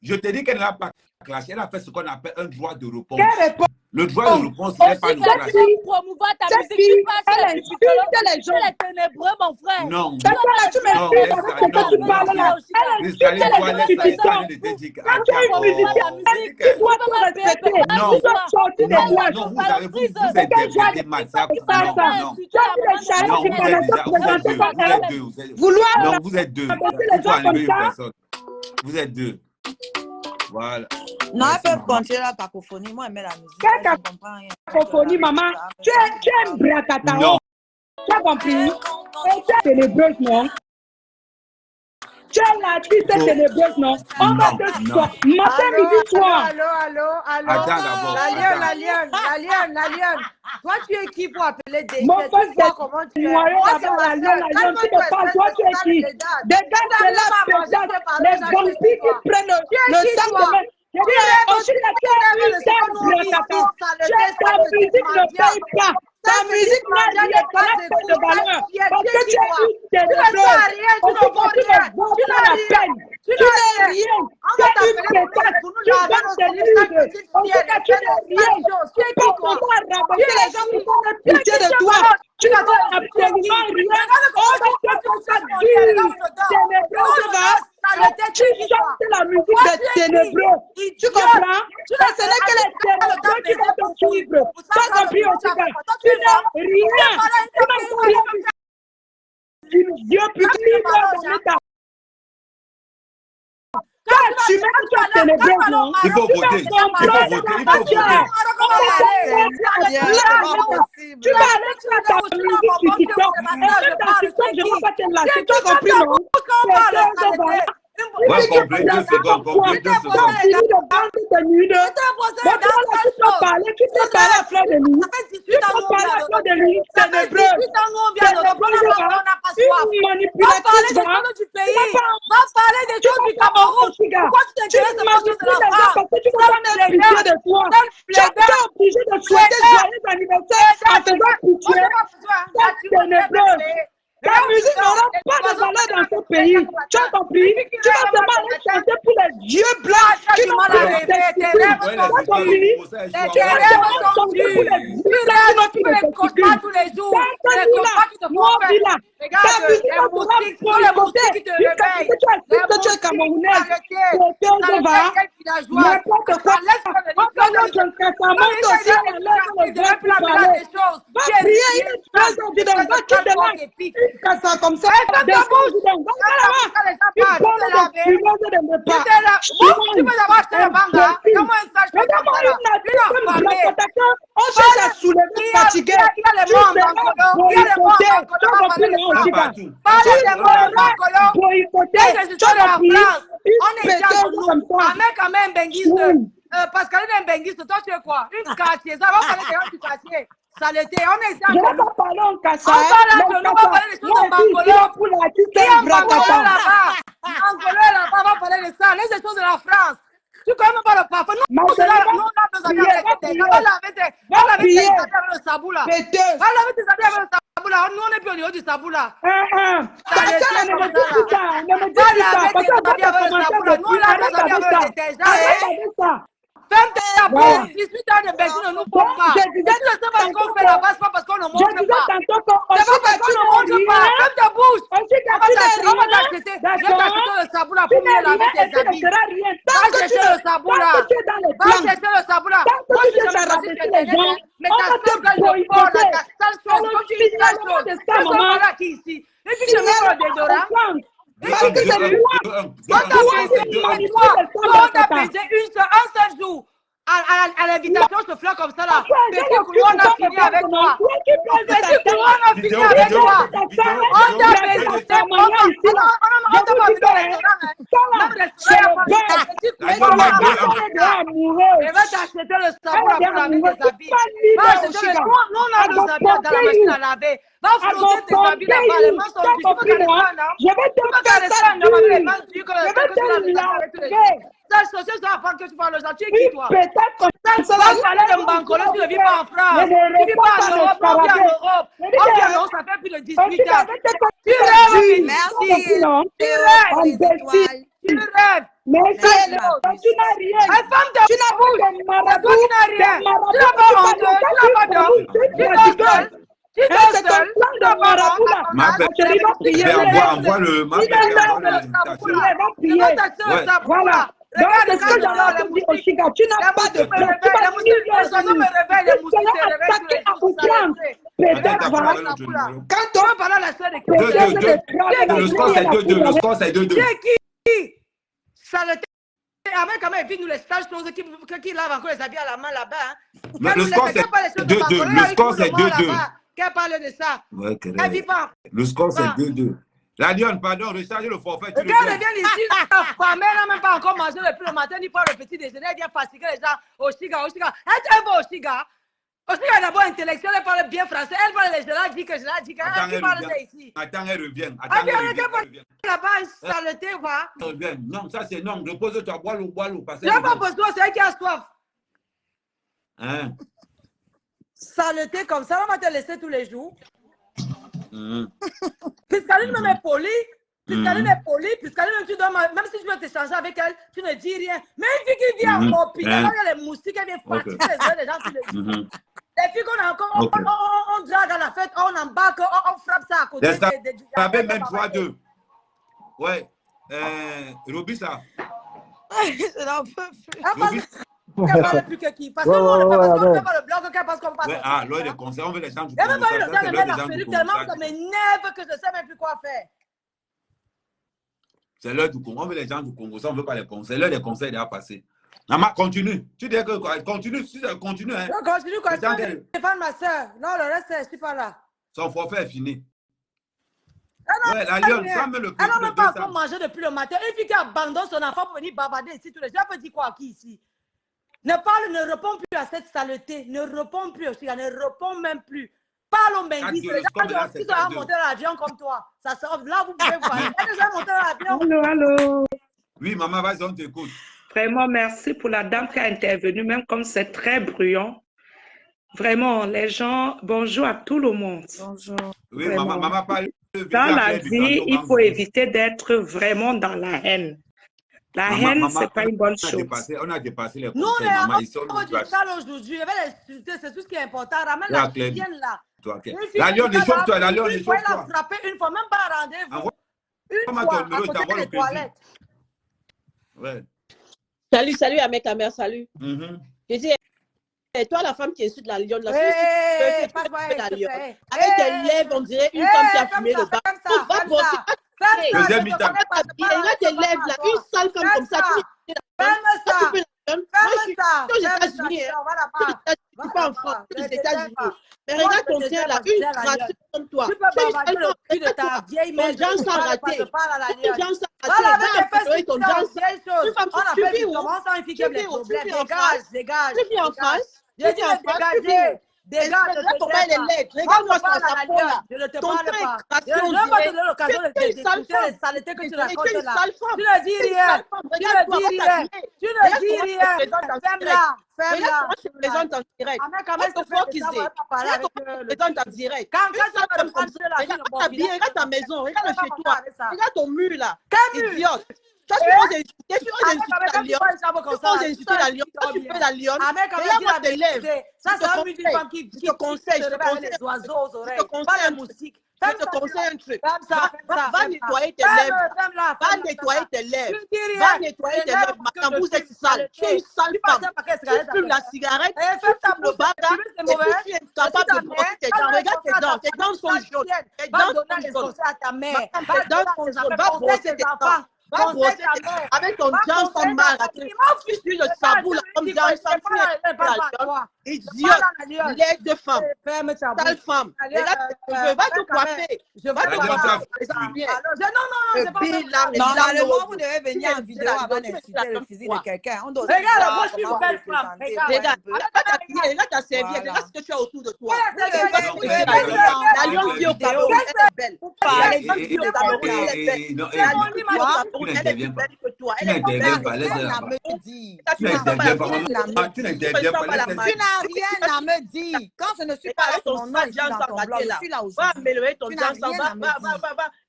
Speaker 2: Je te dis qu'elle n'a pas clashé. Elle a fait ce qu'on appelle un droit de réponse. Le droit de réponse, ce n'est pas nous clasher.
Speaker 1: Promouvoir ta musique, tu passes
Speaker 7: elle insulte les gens.
Speaker 1: Elle est ténébreux, mon frère.
Speaker 2: Non.
Speaker 7: C'est là, tu m'expliques avec ce que tu parles là. Elle insulte les musiciens. Quand tu es une musicienne, tu dois te respecter. Tu dois sortir des plages.
Speaker 2: Non, vous avez des massacres. Non, vous êtes deux. Il faut enlever une personne. Vous êtes deux. Voilà.
Speaker 6: Non, elles peuvent continuer la cacophonie. Moi, j'aime la musique.
Speaker 7: Quelle cacophonie, maman? Tu es Mbrakata.
Speaker 2: Non.
Speaker 7: Tu as compris? Et tu es ténébreuse, non? Tu es l'artiste ténébreuse, non? On va te sortir. Matin, midi, soir.
Speaker 8: Allô.
Speaker 2: Attends d'abord.
Speaker 8: La lionne. Toi, tu es qui pour appeler des
Speaker 7: Mon frère,
Speaker 8: tu vois comment tu es.
Speaker 7: Moi, la lionne, tu me parles. Toi, tu es qui? Des gars de la spectacle, les vampires qui prennent le sang de main. Ta musique ne paye pas. Ta musique n'a rien de valeur. Parce que tu es une ténébreuse. Tu n'as rien. Tu n'es rien. Tu es une pétasse. Tu vends des livres. En tout cas, tu n'es rien. Tu peux comment rabaisser les gens pour qu'on ait pitié de toi. Tu n'as absolument rien. On va te faire ça dur. Ténébreux, tu chantes la musique des ténébreux. Tu comprends? Ce n'est que les ténébreux qui vont te suivre. Tu as compris aussi, tu n'as rien. Tu n'as rien. Dieu publie dans l'état. Quand tu mets que tu es ténébreux,
Speaker 2: il faut voter. Il faut voter.
Speaker 7: Tu vas aller sur ta musique sur TikTok. Et même dans TikTok, je ne vais pas te lâcher. Tu as compris, non?
Speaker 2: Ouais, compris 2 secondes, compris 2 secondes.
Speaker 7: Tu peux parler à fleur de nuit. Tu peux parler à fleur de nuit. Ténébreux. Une manipulatrice,
Speaker 1: Va parler des choses du Cameroun. Pourquoi tu t'intéresses aux choses de la France?
Speaker 7: Parce que tu vas pas être pitié de toi. Tu es obligé de souhaiter joyeux anniversaire en faisant pitié. C'est ténébreux. Ta musique n'aura pas de valeur dans ce pays. Tu as compris? Tu vas seulement aller chanter pour les dieux blancs qui n'ont pas de testicules. Tu as compris? Tu vas seulement chanter pour les dieux blancs qui n'ont plus de testicules.
Speaker 1: Tous les jours.
Speaker 7: Ta musique va pouvoir boycotter jusqu'à ce que tu acceptes que tu es camerounaise. N'importe quoi. On va notre cassament aussi. Va prier une phrase en disant, va quitter là. Ça comme ça, des choses tu peux d'abord acheter le manga. On cherche à soulever, fatigué. Tu seras boycotté.
Speaker 1: On est quand même benguiste. Pascaline est benguiste. Toi, tu es quoi? Une quartier. Ça va parler du quartier. Saleté, on est
Speaker 7: je ne vais pas parler en Kassa.
Speaker 1: On va parler des choses en Bangolo. Qui est en Bangolo là-bas? Bangolo là-bas, on va parler de ça. Les choses de la France. Tu connais pas le parfum. Nous, on a besoin de le sabou là. Nous, on est plus au niveau du sabou là.
Speaker 7: Ne me dis ça. Ne me dis ça. Parce que
Speaker 1: nous, on a besoin de ça. Ferme ta bouche, 18 ans de bêtise ne nous pompe pas. Si tu ne sais pas ce qu'on fait là-bas, c'est pas parce qu'on ne montre pas. C'est pas parce qu'on ne montre pas. Ferme ta bouche. On va t'acheter. Je vais t'acheter le sabou là pour mieux laver tes habits. Va chercher le sabou là. Va chercher le sabou là. Moi, je ne sais pas si tu es gens. Mais ta seule gueule de porc là, ta sale chose, quand tu dis sale chose, c'est ça, maman là qui ici. Et puis, je mets le déodorant. Parce que c'est moi. On a baisé un seul jour. À l'invitation, je te flaire comme ça là. Petit couloir, on a fini avec toi. Petit couloir, on a fini avec toi. On t'a baisé. On t'a pas vu dans les restaurants. Et va t'acheter le savon là pour laver tes habits. Va acheter le savon. Nous, on a nos habits dans la machine à laver. Va frotter tes habits là-bas. Les mains sont dues. Tu peux garder ça, non? Tu peux garder ça, non? Les mains dues que tu laves tous les jours. Ça, c'est ça, que tu parles aux gens. Tu es qui, toi? Ça va parler de Bangolo, tu ne vis pas en France. Tu ne vis pas en Europe, on vit en Europe. On vit en Europe, ça fait plus de 18 ans. Tu rêves, merci. Tu rêves.
Speaker 7: Merci. Tu n'as rien.
Speaker 1: Femme de bouche. C'est toi qui n'as rien. Tu n'as pas honte. Tu n'as pas d'homme. Tu dors seul. Tu dors seul.
Speaker 2: Ma belle, envoie le. Ma belle,
Speaker 7: voilà. Donc, c'est ce que j'allais te dire au Chiga. Tu n'as pas de place. Tu vas attaquer à outrance. Peut-être, voilà. Quand on parle à la soeur de
Speaker 2: le score, c'est 2-2. Le score, c'est 2-2.
Speaker 1: C'est qui? Saleté. Avec quand même, nous les stages choses qui lavent encore les habits à la main là-bas.
Speaker 2: Le score, c'est 2-2. Le score, c'est 2-2.
Speaker 1: Qu'elle parle de ça? Elle vit pas.
Speaker 2: Le score, c'est 2-2. La Lyon, pardon, rechargez le forfait.
Speaker 1: Le gars vient ici, la mère n'a même pas encore mangé depuis le matin, ni pas le petit déjeuner, elle vient fatiguer les gens au Chiga. Elle va au Chiga. Au Chiga est d'abord intellectuelle, elle parle bien français, elle parle les gens, dit que je l'ai dit, elle parle de ici.
Speaker 2: Attends, elle revient.
Speaker 1: Là-bas, saleté, va.
Speaker 2: Non, ça c'est non, repose-toi, bois l'eau.
Speaker 1: Je n'ai pas besoin, c'est elle qui a soif.
Speaker 2: Hein?
Speaker 1: Saleté comme ça, on va te laisser tous les jours. Puisqu'Aline même est polie, puisqu'Aline est polie, puisqu'Aline même tu dois, même si tu veux t'échanger avec elle, tu ne dis rien. Mais une fille qui vient en opinion, il y a les moustiques, elle vient fatiguer les gens tous les jours.
Speaker 8: Les filles qu'on a encore, on drague à la fête, on embarque, on frappe ça à côté.
Speaker 2: Ça avait même 3-2. Ouais. Roby, ça.
Speaker 5: Je n'en peux plus.
Speaker 8: Qu'elle parle plus que qui? Parce que nous, on ne fait pas le blog, qu'elle pense qu'on passe.
Speaker 2: Ah, là, les conseils, on veut les gens du
Speaker 8: Congo.
Speaker 2: Congo.
Speaker 8: Il n'y a même pas eu le temps de mettre la perruque tellement que ça m'énerve que je ne sais même plus quoi faire.
Speaker 2: C'est l'heure du Congo. On veut les gens du Congo. Ça, on ne veut pas les conseils. L'heure des conseils est déjà passée. Maman, continue. Tu dis que quoi? Continue. Si ça continue, hein.
Speaker 8: Non, continue, continue. Je défends ma soeur. Non, le reste, je ne suis pas là.
Speaker 2: Son forfait est fini.
Speaker 8: Ouais, la lionne, ça met le prix. Elle n'a même pas encore mangé depuis le matin. Une fille qui abandonne son enfant pour venir bavarder ici tous les jours. Elle peut dire quoi à qui ici? Ne parle, ne réponds plus à cette saleté. Ne réponds plus aussi. Ne réponds même plus. Parle au Mendy. C'est les gens qui sont monter dans l'avion comme toi. Ça sort. Là, vous pouvez voir. Elle est déjà montée dans l'avion.
Speaker 9: Allô, allô.
Speaker 2: Oui, maman, vas-y, on t'écoute.
Speaker 9: Vraiment, merci pour la dame qui a intervenu, même comme c'est très bruyant. Vraiment, les gens, bonjour à tout le monde.
Speaker 5: Bonjour.
Speaker 2: Oui, maman parle.
Speaker 9: Dans la vie, il faut éviter d'être vraiment dans la haine. La haine, ce n'est pas une bonne chose.
Speaker 2: On a dépassé les
Speaker 8: conseils. Nous, maman, ils sont aujourd'hui. C'est tout ce qui est important. Ramène la chienne là.
Speaker 2: La lionne, échauffe-toi. La lionne, échauffe-toi.
Speaker 8: Il faut la frapper une fois, même pas à rendez-vous. Une fois, à côté des toilettes.
Speaker 2: Ouais.
Speaker 10: Salut, à mes caméras, salut. Je dis, et toi, la femme qui insulte la lionne, la lionne. Avec tes lèvres, on dirait une femme qui a fumé le bas. Va bosser.
Speaker 2: Deuxième mi-temps.
Speaker 10: Il a tes lèvres, là, une sale femme comme ça. Aux États-Unis, je suis pas en France, aux États-Unis. Mais regarde ton teint là, une gratuite comme toi.
Speaker 8: Tu peux pas parler le prix de ta vieille mère.
Speaker 10: Ton gens sont ratés. Ton gens sont
Speaker 8: voilà,
Speaker 10: ratés. Ton gens
Speaker 8: on appelle du comment ça, une fille qui a des problèmes. Dégage.
Speaker 10: Tu vis en France.
Speaker 8: Je dis dégager. Dégage.
Speaker 10: Regarde-moi sa peau là.
Speaker 8: Je ne te parle pas. Je ne vais pas te donner l'occasion de discuter les saletés que tu racontes là. Tu ne dis rien. Tu ne dis rien. Ferme-la.
Speaker 10: Ferme-la. Je te présente en direct. En direct. Regarde ta maison. Regarde chez toi. Regarde ton mur là. Idiote. Toi, tu peux insulter la lionne. Tu peux insulter la lionne. Toi, tu fais la lionne. Regarde-moi tes lèvres.
Speaker 8: Ça, c'est un musique qui te conseille. Les oiseaux aux oreilles. Pas la musique.
Speaker 10: Je te conseille un truc. Va nettoyer tes lèvres. Va nettoyer tes lèvres. Va nettoyer tes lèvres. Ma bouche est sale. Tu es une sale femme. Tu fumes la cigarette. Tu fumes le baga. Et puis tu es incapable de brosser tes dents. Regarde tes dents. Tes dents sont jaunes. Tes dents sont jaunes. Tes dents sont jaunes. Va brosser tes dents. Va brosser avec ton Johnson marathon. Tu suis le sabou là comme Johnson. Idiote. Lait de femme. Sale femme. Regarde, va te coiffer. Va te coiffer.
Speaker 5: Normalement, vous devez venir en vidéo avant d'insulter le physique de quelqu'un.
Speaker 8: Regarde, moi je suis une belle femme.
Speaker 10: Regarde ta serviette. Regarde ce que tu as autour de toi. La lionne qui est au Cameroun, elle est belle. La lionne qui est au Cameroun, elle est belle. La lionne qui est au Cameroun, elle est plus belle que toi. Elle est belle.
Speaker 2: Tu
Speaker 5: n'as rien à me dire. Quand je ne suis pas là, ton nom ici dans ton blog, je suis là aussi.
Speaker 10: Va améliorer ton Johnson.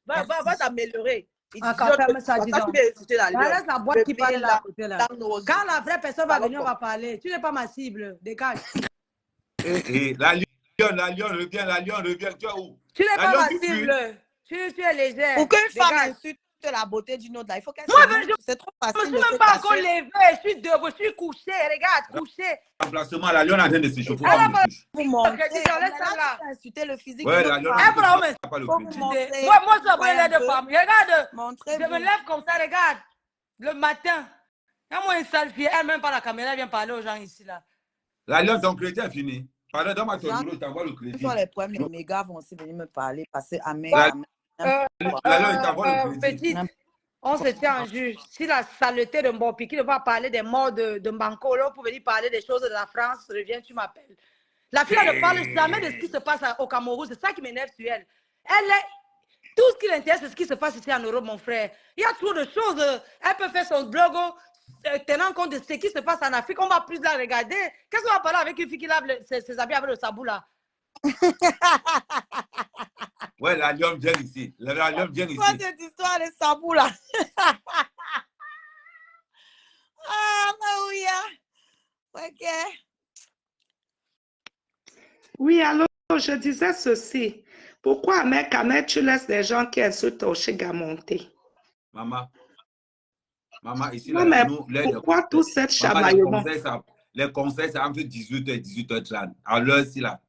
Speaker 10: Va t'améliorer.
Speaker 8: Encore ferme ça, dis donc. Laisse la boîte qui parle là. Quand la vraie personne va venir, on va parler. Tu n'es pas ma cible. Dégage.
Speaker 2: La lionne revient. Tu es où?
Speaker 8: Tu n'es pas ma cible. Tu es légère.
Speaker 5: Pour qu'une femme insulte la beauté d'une autre, là, il faut qu'elle c'est trop facile.
Speaker 8: Je ne me suis même pas encore levée. Je suis debout. Je suis couchée. Regarde, couchée.
Speaker 2: Emplacement, la lionne est en train de s'échauffer.
Speaker 5: Vous montrer. Insulter le physique.
Speaker 2: Ouais, la lionne.
Speaker 8: Moi, je suis l'air de femme. Regarde. Je me lève comme ça. Regarde. Le matin. Il y a moi une sale fille. Elle, même pas la caméra, elle vient parler aux gens ici, là.
Speaker 2: La lionne, ton crédit est fini. Pardon, dans ma tournure, je t'envoie le crédit.
Speaker 5: Les problèmes, les mégas vont aussi venir me parler. Passer à mes.
Speaker 8: Petite, on se tient en juge. Si la saleté de Mbopi qui ne va parler des morts de Mbanko, là, pour venir parler des choses de la France, reviens, tu m'appelles. La fille ne parle jamais de ce qui se passe au Cameroun. C'est ça qui m'énerve sur elle. Tout ce qui l'intéresse, c'est ce qui se passe ici en Europe, mon frère. Il y a trop de choses. Elle peut faire son blog tenant compte de ce qui se passe en Afrique. On va plus la regarder. Qu'est-ce qu'on va parler avec une fille qui lave ses habits avec le sabou là?
Speaker 2: Ouais, la lionne vient ici. La lionne vient ici.
Speaker 5: Quoi cette histoire de sabou là? Ah, Maouya. Ok.
Speaker 9: Oui, alors, je disais ceci. Pourquoi, Ahmed, tu laisses des gens qui insultent Oshiga monter?
Speaker 2: Maman, ici,
Speaker 9: Non,
Speaker 2: là,
Speaker 9: mais
Speaker 2: nous,
Speaker 9: pourquoi tout cet
Speaker 2: maman,
Speaker 9: chamaillement?
Speaker 2: les conseils, c'est entre 18h et 18h30. À l'heure, si là.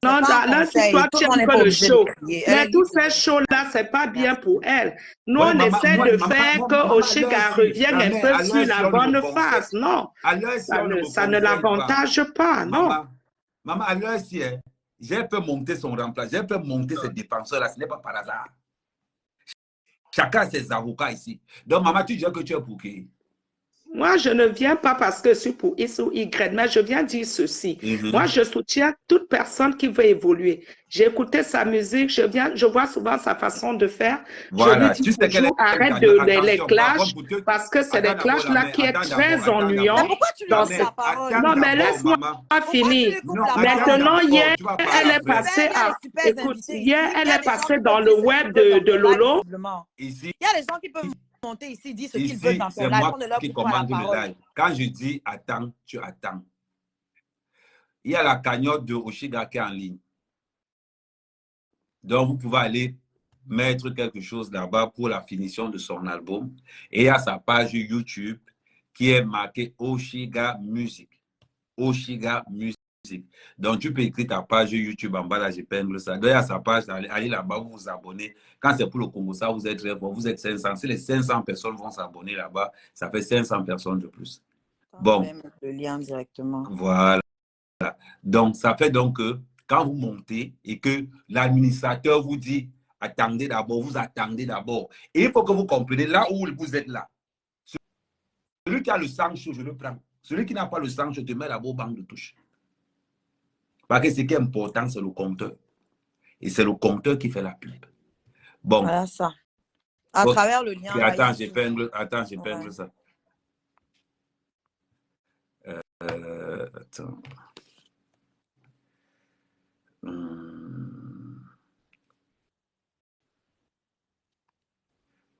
Speaker 9: Non,
Speaker 5: Pas un
Speaker 9: là, si
Speaker 5: conseil.
Speaker 9: toi,
Speaker 5: Tout
Speaker 9: tu
Speaker 5: le monde
Speaker 9: aimes
Speaker 5: n'est
Speaker 9: pas
Speaker 5: pas
Speaker 9: le
Speaker 5: obligé de
Speaker 9: show.
Speaker 5: crier. Elle
Speaker 9: Mais
Speaker 5: est
Speaker 9: tous
Speaker 5: libre de
Speaker 9: ces shows-là, c'est pas bien
Speaker 5: Merci.
Speaker 9: pour elle. Nous,
Speaker 2: Ouais,
Speaker 9: on essaie de faire
Speaker 2: maman,
Speaker 9: que Oshiga revienne un
Speaker 2: mais
Speaker 9: peu
Speaker 2: à
Speaker 9: sur
Speaker 2: l'heure, si
Speaker 9: la
Speaker 2: on ne me
Speaker 9: bonne
Speaker 2: conseille,
Speaker 9: phase. Non,
Speaker 2: à l'heure, si on ne me
Speaker 9: ça ne
Speaker 2: conseille pas,
Speaker 9: l'avantage pas, non.
Speaker 2: maman, à l'heure, si j'ai fait monter son remplacement, j'ai fait monter ses défenseurs là, ce n'est pas par hasard. Chacun a ses avocats ici. Donc, maman, tu dis que tu es pour qui?
Speaker 9: Moi, je ne viens pas parce que je suis pour X ou Y, mais je viens dire ceci. Moi, je soutiens toute personne qui veut évoluer. J'ai écouté sa musique, je vois souvent sa façon de faire.
Speaker 2: Voilà.
Speaker 9: Je lui dis toujours, arrête les clashs, parce que c'est des clashs-là qui est très ennuyant.
Speaker 5: Pourquoi tu lui dis la parole?
Speaker 9: Non, mais laisse-moi finir. Maintenant, hier, elle est passée hier, elle est passée dans le web de Lolo.
Speaker 5: Il y a des gens qui peuvent monter ici, dire ce qu'ils veulent dans ton live.
Speaker 2: C'est moi qui commande le live. Quand je dis attends, tu attends. Il y a la cagnotte de Oshiga qui est en ligne. Donc, vous pouvez aller mettre quelque chose là-bas pour la finition de son album. Et il y a sa page YouTube qui est marquée Oshiga Music. Oshiga Music. Donc, tu peux écrire ta page YouTube en bas, là, j'épingle ça. Donc, il y a sa page, allez là-bas, vous vous abonnez. Quand c'est pour le Congo, ça, vous êtes très fort, vous êtes 500. Si les 500 personnes vont s'abonner là-bas, ça fait 500 personnes de plus. Bon.
Speaker 6: Le lien directement.
Speaker 2: Voilà. Donc, ça fait donc que quand vous montez et que l'administrateur vous dit attendez d'abord, vous attendez d'abord. Et il faut que vous compreniez là où vous êtes là. Celui qui a le sang chaud, je le prends. Celui qui n'a pas le sang chaud, je te mets là-bas au banc de touche. Parce que ce qui est important, c'est le compteur. Et c'est le compteur qui fait la pub. Bon.
Speaker 6: Voilà ça. À travers le lien.
Speaker 2: Attends, j'épingle ça. Attends.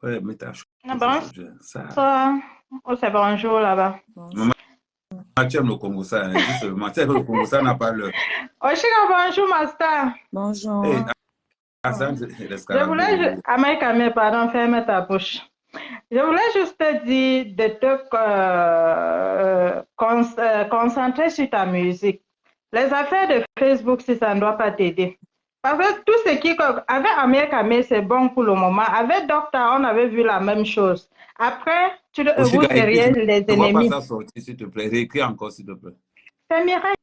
Speaker 2: Ouais, mais t'as chaud.
Speaker 11: C'est bonjour là-bas.
Speaker 2: Maman, tu aimes le Congo, ça. Hein, dis seulement. Tu sais que le Congo, ça n'a pas le.
Speaker 11: Oshiga, bonjour, Master.
Speaker 6: Bonjour.
Speaker 2: Hey,
Speaker 11: je voulais, Américain, pardon, ferme ta bouche. Je voulais juste te dire de te concentrer sur ta musique. Les affaires de Facebook, si ça ne doit pas t'aider. Parce que tout ce qui... Avec Américain, c'est bon pour le moment. Avec Docteur, on avait vu la même chose. Après, vous seriez les ennemis.
Speaker 2: Ne vois pas ça sortir, s'il te plaît. Réécris encore, s'il te plaît.
Speaker 11: C'est Mireille.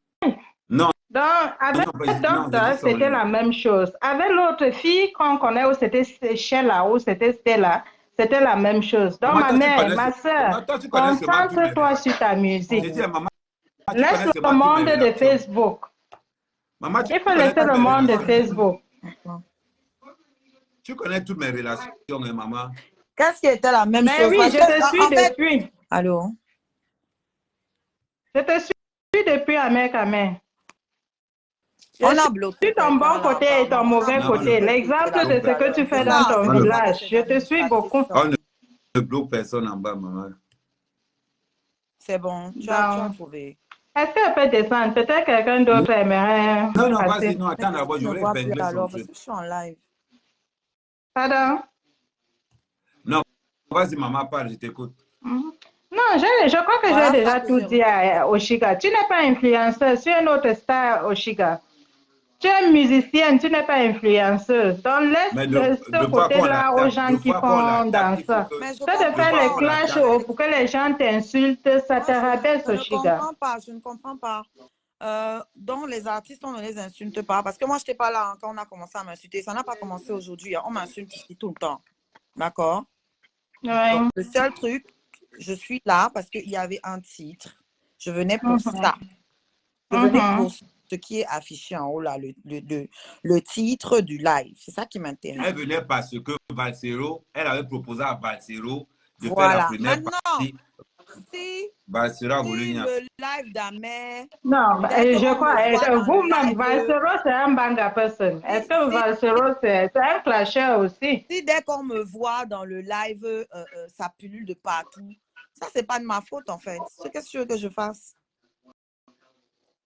Speaker 2: Non.
Speaker 11: Donc, avec Docteur, c'était la même chose. Avec l'autre fille qu'on connaît, où c'était Sheila, où c'était Stella, c'était la même chose. Donc, ma mère, ma soeur, concentre-toi sur ta musique. Laisse le monde de Facebook.
Speaker 2: Maman,
Speaker 11: il faut laisser le monde de Facebook.
Speaker 2: Tu connais toutes mes relations, hein, maman.
Speaker 6: Qu'est-ce qui était la même chose?
Speaker 11: Oui, je te suis depuis.
Speaker 6: Allô?
Speaker 11: Je te suis depuis Américain.
Speaker 6: On a bloqué.
Speaker 11: Ton bon côté et ton mauvais côté. L'exemple de ce que tu fais dans ton village. Je te suis beaucoup.
Speaker 2: On ne bloque personne en bas, maman.
Speaker 6: C'est bon, tu as trouvé.
Speaker 11: Est-ce qu'elle peut descendre? Peut-être quelqu'un d'autre aimerait.
Speaker 2: Non, vas-y, non, attends d'abord, je voulais épingler son truc.
Speaker 6: Je suis en live.
Speaker 11: Pardon?
Speaker 2: Non, vas-y, maman, parle, je t'écoute.
Speaker 11: Non, je crois que j'ai déjà tout dit à Oshiga. Tu n'es pas influenceuse, tu es une autre star, Oshiga. Tu es musicienne, tu n'es pas influenceuse. Donc laisse ce côté-là aux gens qui font dans ça. Ça de faire les clashs pour que les gens t'insultent, ça te rabaisse, Oshiga.
Speaker 6: Je ne comprends pas. Donc les artistes, on ne les insulte pas. Parce que moi, je n'étais pas là quand on a commencé à m'insulter. Ça n'a pas commencé aujourd'hui. On m'insulte ici tout le temps. D'accord?
Speaker 11: Oui.
Speaker 6: Le seul truc, je suis là parce qu'il y avait un titre. Je venais pour ça. Je venais pour ce qui est affiché en haut, là, le titre du live. C'est ça qui m'intéresse.
Speaker 2: Elle venait parce que Valsero, elle avait proposé à Valsero de faire la première partie.
Speaker 6: Si
Speaker 2: Valsero a voulu
Speaker 6: le live d'Amé...
Speaker 11: Non, je crois, vous-même, Valsero, c'est un banga person. Est-ce que Valsero, c'est un clasher aussi?
Speaker 6: Si dès qu'on me voit dans le live, ça pullule de partout, ça, c'est pas de ma faute, en fait. Qu'est-ce que tu veux que je fasse?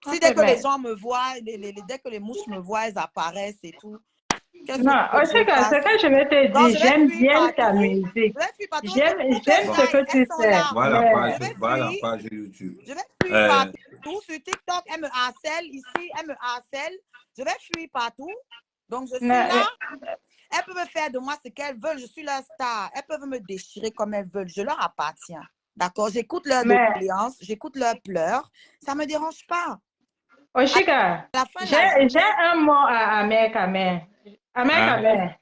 Speaker 6: Si dès que les gens me voient, dès que les mouches me voient, elles apparaissent et tout.
Speaker 11: Non, Oshika, ce que je vais te dire, j'aime bien ta musique. J'aime ce que tu fais.
Speaker 2: Voilà, page YouTube.
Speaker 6: Je vais fuir partout. Sur TikTok, elle me harcèle. Ici, elle me harcèle. Je vais fuir partout. Donc, je suis là. Elles peuvent faire de moi ce qu'elles veulent. Je suis leur star. Elles peuvent me déchirer comme elles veulent. Je leur appartiens. D'accord? J'écoute leurs doléances. J'écoute leurs pleurs. Ça ne me dérange pas.
Speaker 11: Oshika, j'ai un mot à Amer Kamer. Amer Kamer.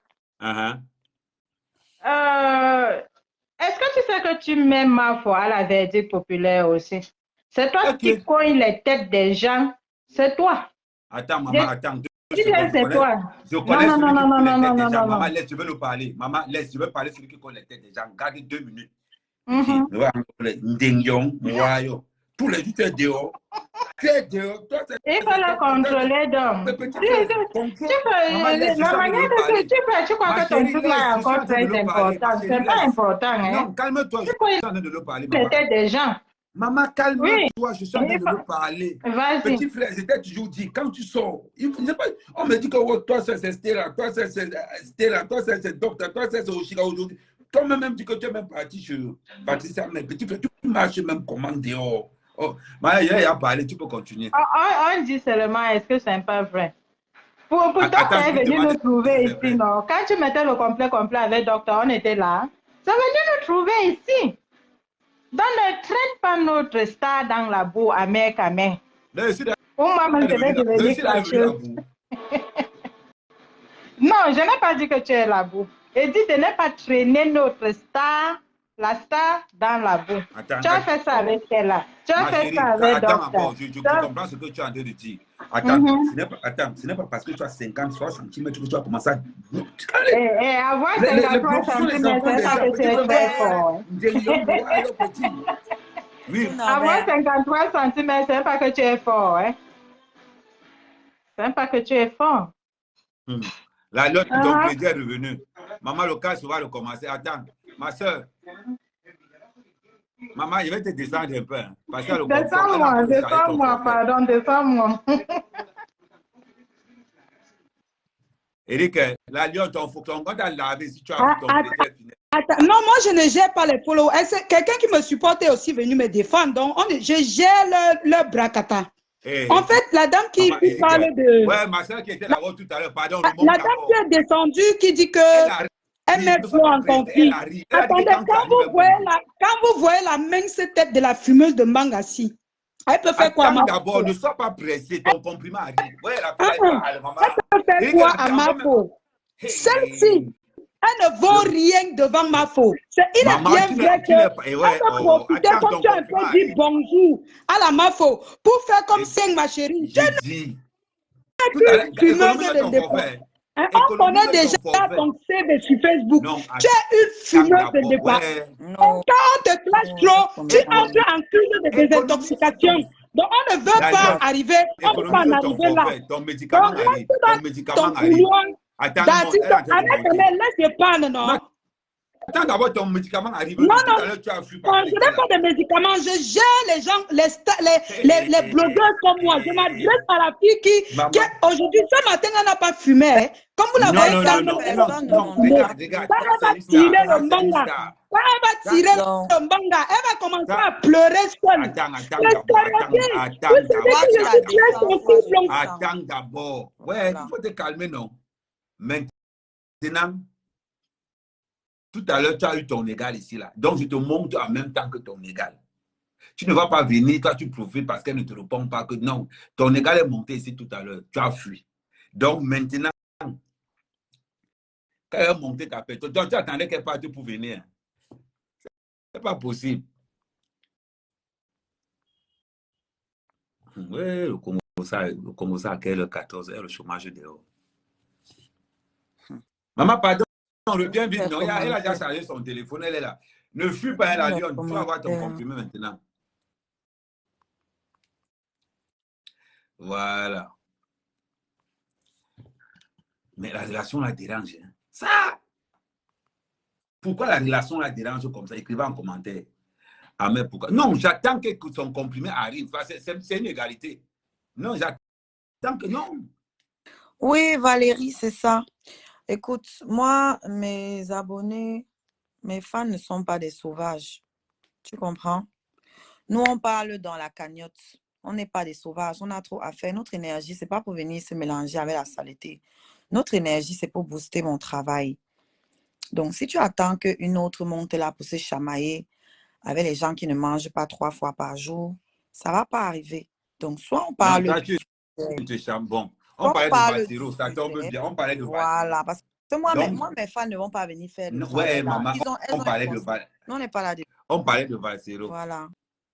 Speaker 11: Est-ce que tu sais que tu mets ma foi à la verdict populaire aussi? C'est toi qui cognes les têtes des gens. C'est toi.
Speaker 2: Attends, maman, attends.
Speaker 11: C'est toi.
Speaker 2: Je connais celui qui cogne les têtes des gens. Maman, laisse, je veux le parler. Maman, laisse, je veux parler celui qui cogne les têtes des gens. Gardez 2 minutes. Tous les jours, tu es dehors. Tu es dehors.
Speaker 11: Il faut le contrôler, donc. La manière que tu fais, tu crois que ton truc là est encore très important. C'est pas important.
Speaker 2: Non, calme-toi, je suis en train de le parler.
Speaker 11: C'était des gens.
Speaker 2: Maman, calme-toi, je suis en train de le parler.
Speaker 11: Vas-y.
Speaker 2: Petit frère, c'était toujours dit, quand tu sors, on me dit que oh, toi, c'est Stella, toi, c'est Stella, toi, c'est Docteur, toi, c'est Oshika aujourd'hui. Toi-même, dis que tu es même parti chez Patricia, mais petit frère, tu marches même comment dehors. Oh, mais il a parlé, tu peux continuer.
Speaker 11: On dit seulement, est-ce que c'est pas vrai? Pour toi, tu es venu nous trouver ici, non? Quand tu mettais le complet avec Docteur, on était là. Tu es venu nous trouver ici. Donc, ne traite pas notre star dans la boue, Amer Kamer. Pour moi, je vais devenir fâcheuse. Non, je n'ai pas dit que tu es la boue. Et dit de ne pas traîner notre star, la star, dans la boue. Tu as fait ça avec elle là. Tu as fait ça avec Docteur.
Speaker 2: Je comprends ce que tu es en train de dire. Attends, ce n'est pas parce que tu as 50-60 cm que tu as commencé à...
Speaker 11: Avoir 53 cm, c'est pas que tu es très fort.
Speaker 2: Oui.
Speaker 11: Avoir 53 cm, c'est pas que tu es fort. Hein? C'est pas que tu es fort.
Speaker 2: La note de ton crédit est revenue. Maman, le cas va recommencer. Attends, ma soeur. Maman, je vais te descendre un peu. Hein,
Speaker 11: descends-moi, pardon, descends-moi.
Speaker 2: Eric, la lionne, ton compte à laver si tu as ton crédit.
Speaker 7: Attends, non, moi je ne gère pas les followers. Quelqu'un qui me supporte est aussi venu me défendre. Donc, je gère le bracata. En fait, la dame qui parle de...
Speaker 2: Ouais, ma soeur qui était là-haut tout à l'heure, pardon.
Speaker 7: La dame qui est descendue, qui dit que... Elle met Flo en conflit. Attendez, quand vous voyez la mince tête de la fumeuse de Mangassi, elle peut faire quoi à ma
Speaker 2: d'abord, ne sois pas pressé, ton compliment arrive. Ouais,
Speaker 7: elle peut faire quoi à ma peau? Celle-ci, elle ne vaut rien devant ma faute. Il est bien vrai qu'elle peut profiter comme tu as un peu dit bonjour à la Mafo pour faire comme 5 ma chérie. Je dis. Fumeuse de départ. On connaît déjà ton CV sur Facebook. Tu es une fumeuse de départ. Quand on te clash trop, tu entres en crise de désintoxication. Donc on ne veut pas arriver, on ne peut pas en arriver là.
Speaker 2: Ton médicament arrive. Ton médicament arrive. Attends,
Speaker 7: laisse pas, non.
Speaker 2: Attends d'abord, ton médicament arrive.
Speaker 7: Non, je n'ai pas de médicaments. Je gère les gens, les blogueurs comme moi. Je m'adresse à la fille qui aujourd'hui, ce matin, elle n'a pas fumé. Comme vous l'avez dit,
Speaker 2: regarde.
Speaker 7: Elle va tirer le manga. Elle va commencer à pleurer seule.
Speaker 2: Attends d'abord. Ouais, il faut te calmer, non? Maintenant, tout à l'heure, tu as eu ton égal ici, là. Donc, je te montre en même temps que ton égal. Tu ne vas pas venir, toi, tu profites parce qu'elle ne te répond pas que non. Ton égal est monté ici tout à l'heure. Tu as fui. Donc, maintenant, quand elle a monté ta personne, tu attendais qu'elle parte pour venir. C'est pas possible. Oui, le Congo, ça, le 14 heures, le chômage dehors. Maman, pardon. Reviens vite, non, elle a déjà chargé son téléphone, elle est là. Ne fuis pas un avion, tu vas avoir ton comprimé maintenant. Voilà. Mais la relation la dérange. Hein. Ça! Pourquoi la relation la dérange comme ça? Écrivez en commentaire. Ah, mais pourquoi? Non, j'attends que son comprimé arrive. C'est une égalité. Non, j'attends que non.
Speaker 6: Oui, Valérie, c'est ça. Écoute, moi, mes abonnés, mes fans ne sont pas des sauvages. Tu comprends? Nous, on parle dans la cagnotte. On n'est pas des sauvages. On a trop à faire. Notre énergie, c'est pas pour venir se mélanger avec la saleté. Notre énergie, c'est pour booster mon travail. Donc, si tu attends qu'une autre monte là pour se chamailler avec les gens qui ne mangent pas 3 fois par jour, ça va pas arriver. Donc, soit on parle
Speaker 2: Non,
Speaker 6: du
Speaker 2: bon. On parlait de Valsero, ça tombe
Speaker 6: sujet.
Speaker 2: bien. On parlait de
Speaker 6: Voilà,
Speaker 2: Valsero.
Speaker 6: parce que moi,
Speaker 2: Donc,
Speaker 6: mes fans ne vont pas venir faire le
Speaker 2: ouais,
Speaker 6: travail là.
Speaker 2: maman, on parlait de
Speaker 6: Valsero. Non, on n'est pas là.
Speaker 2: On parlait de Valsero.
Speaker 6: Voilà.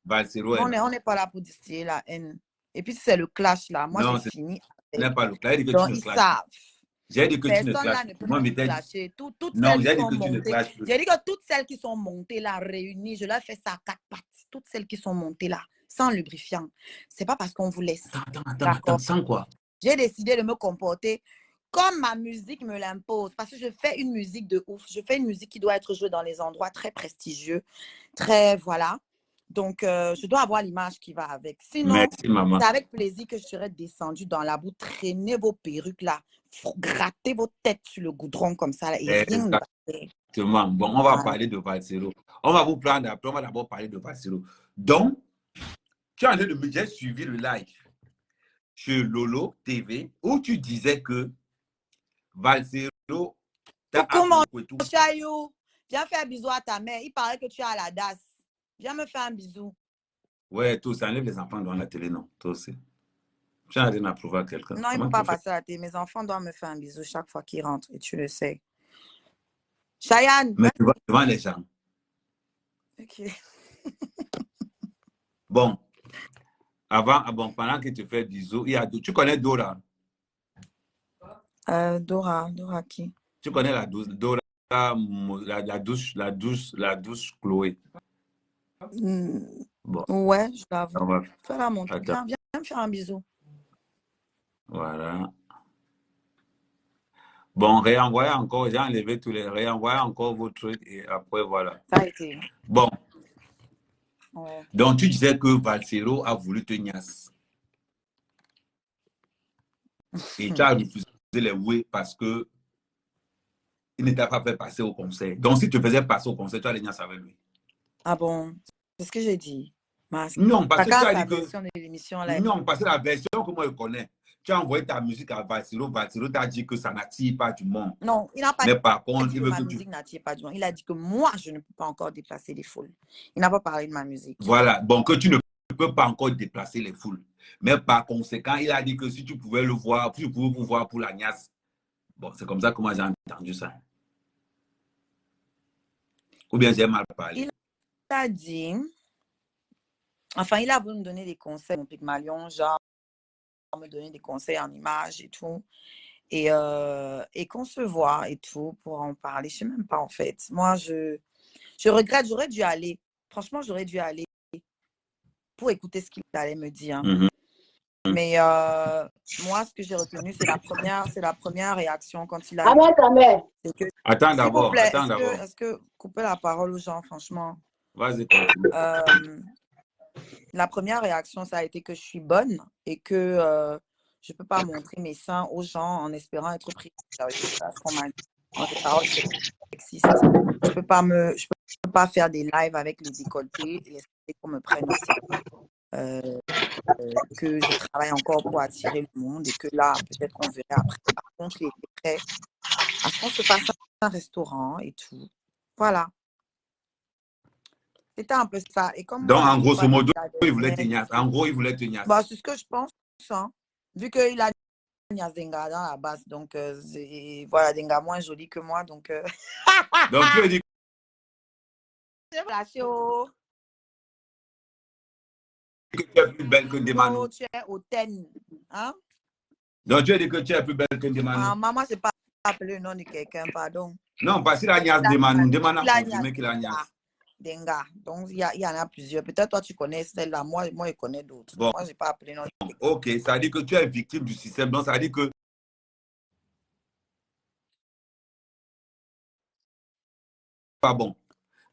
Speaker 2: Valsero.
Speaker 6: On n'est pas là pour distiller la haine. Et puis, si c'est le clash là, moi, j'ai fini.
Speaker 2: Ce n'est pas le clash.
Speaker 6: Donc, ils savent.
Speaker 2: J'ai dit que tu ne
Speaker 6: Personne là
Speaker 2: clashes
Speaker 6: ne peut
Speaker 2: plus.
Speaker 6: me clasher.
Speaker 2: Non, j'ai dit que tu ne clashes plus.
Speaker 6: J'ai dit que toutes celles qui sont montées là, réunies, je leur fais ça à 4 pattes. Toutes celles qui sont montées là, sans lubrifiant. C'est pas parce qu'on vous laisse.
Speaker 2: Attends, sans quoi?
Speaker 6: J'ai décidé de me comporter comme ma musique me l'impose. Parce que je fais une musique de ouf. Je fais une musique qui doit être jouée dans les endroits très prestigieux. Très, voilà. Donc, je dois avoir l'image qui va avec. Sinon, c'est avec plaisir que je serais descendue dans la boue, traîner vos perruques là, gratter vos têtes sur le goudron comme ça. Là, et rien ne
Speaker 2: exactement. Bon, on va parler de Valsero. On va vous prendre après, on va d'abord parler de Valsero. Donc, tu es en train de me dire, j'ai suivi le live sur Lolo TV où tu disais que Valsero...
Speaker 6: Coucou mon chayou, viens faire un bisou à ta mère. Il paraît que tu es à la DAS. Viens me faire un bisou.
Speaker 2: Ouais, toi, ça enlève les enfants devant la télé, non? Toi aussi. Tu n'as rien à prouver à quelqu'un.
Speaker 6: Non, il ne faut pas passer à la télé. Mes enfants doivent me faire un bisou chaque fois qu'ils rentrent. Et tu le sais. Chayane.
Speaker 2: Mais tu vas devant les gens.
Speaker 6: Ok.
Speaker 2: Bon. Bon, pendant que tu fais bisou, il y a... Tu connais Dora?
Speaker 6: Dora qui?
Speaker 2: Tu connais la douce, Dora, la douce Chloé.
Speaker 6: Bon. Ouais, je l'avoue.
Speaker 2: Fais-la
Speaker 6: montrer. Viens me faire un bisou.
Speaker 2: Voilà. Bon, réenvoyez encore, j'ai enlevé tous les... Réenvoyez encore vos trucs et après, voilà.
Speaker 6: Ça a été.
Speaker 2: Bon.
Speaker 6: Ouais.
Speaker 2: Donc, tu disais que Valsero a voulu te niasse. Et tu as refusé les oui parce que il n'était pas fait passer au conseil. Donc, si tu faisais passer au conseil, tu as les niasse avec lui.
Speaker 6: Ah bon? C'est ce que j'ai dit.
Speaker 2: Non, parce que tu as dit
Speaker 6: que...
Speaker 2: Non, parce que la version que moi je connais, tu as envoyé ta musique à Valsero. Valsero t'a dit que ça n'attire pas du monde.
Speaker 6: Non, il n'a pas
Speaker 2: dit que
Speaker 6: ma musique n'attire pas du monde. Il a dit que moi, je ne peux pas encore déplacer les foules. Il n'a pas parlé de ma musique.
Speaker 2: Voilà, bon, que tu ne peux pas encore déplacer les foules. Mais par conséquent, il a dit que si tu pouvais le voir, si tu pouvais vous voir pour la niasse. Bon, c'est comme ça que moi j'ai entendu ça. Ou bien j'ai mal parlé.
Speaker 6: Il a dit... Enfin, il a voulu me donner des conseils, mon Pygmalion, genre me donner des conseils en images et tout. Et qu'on se voit et tout pour en parler. Je ne sais même pas en fait. Moi, je regrette, j'aurais dû aller. Franchement, j'aurais dû aller pour écouter ce qu'il allait me dire. Mais moi, ce que j'ai retenu, c'est la première réaction quand il a...
Speaker 2: Attends d'abord.
Speaker 6: Est-ce que couper la parole aux gens, franchement?
Speaker 2: Vas-y, continue.
Speaker 6: La première réaction, ça a été que je suis bonne et que je ne peux pas montrer mes seins aux gens en espérant être pris. C'est qu'on m'a dit. Des paroles sexistes. Je peux pas faire des lives avec les décolletés et essayer qu'on me prenne au sérieux. Que je travaille encore pour attirer le monde et que là, peut-être qu'on verrait après. Par contre, il était prêt à ce qu'on se fasse un restaurant et tout. Voilà. C'était un peu ça. Et comme
Speaker 2: donc,
Speaker 6: moi,
Speaker 2: en grosso modo, il voulait te niasse. En gros, il voulait te niasse.
Speaker 6: Bah, c'est ce que je pense. Hein. Vu qu'il a niasse Denga dans la base. Donc, voilà, Denga moins joli que moi. Donc,
Speaker 2: donc tu veux dire que tu es plus belle que Ndemano.
Speaker 6: Tu es hautaine. Hein?
Speaker 2: Donc, tu veux dire que tu es plus belle que Ndemano.
Speaker 6: Ah, maman, c'est pas appelé le nom de quelqu'un, pardon.
Speaker 2: Non, parce qu'il a niasse Ndemano. Ndemano a confirmé qu'il a niasse.
Speaker 6: Denga. Donc, il y en a plusieurs. Peut-être toi, tu connais celle-là. Moi, je connais d'autres.
Speaker 2: Bon.
Speaker 6: Moi, je n'ai pas appelé non.
Speaker 2: Ok, ça veut dire que tu es victime du système. Donc, ça veut dire que pas bon.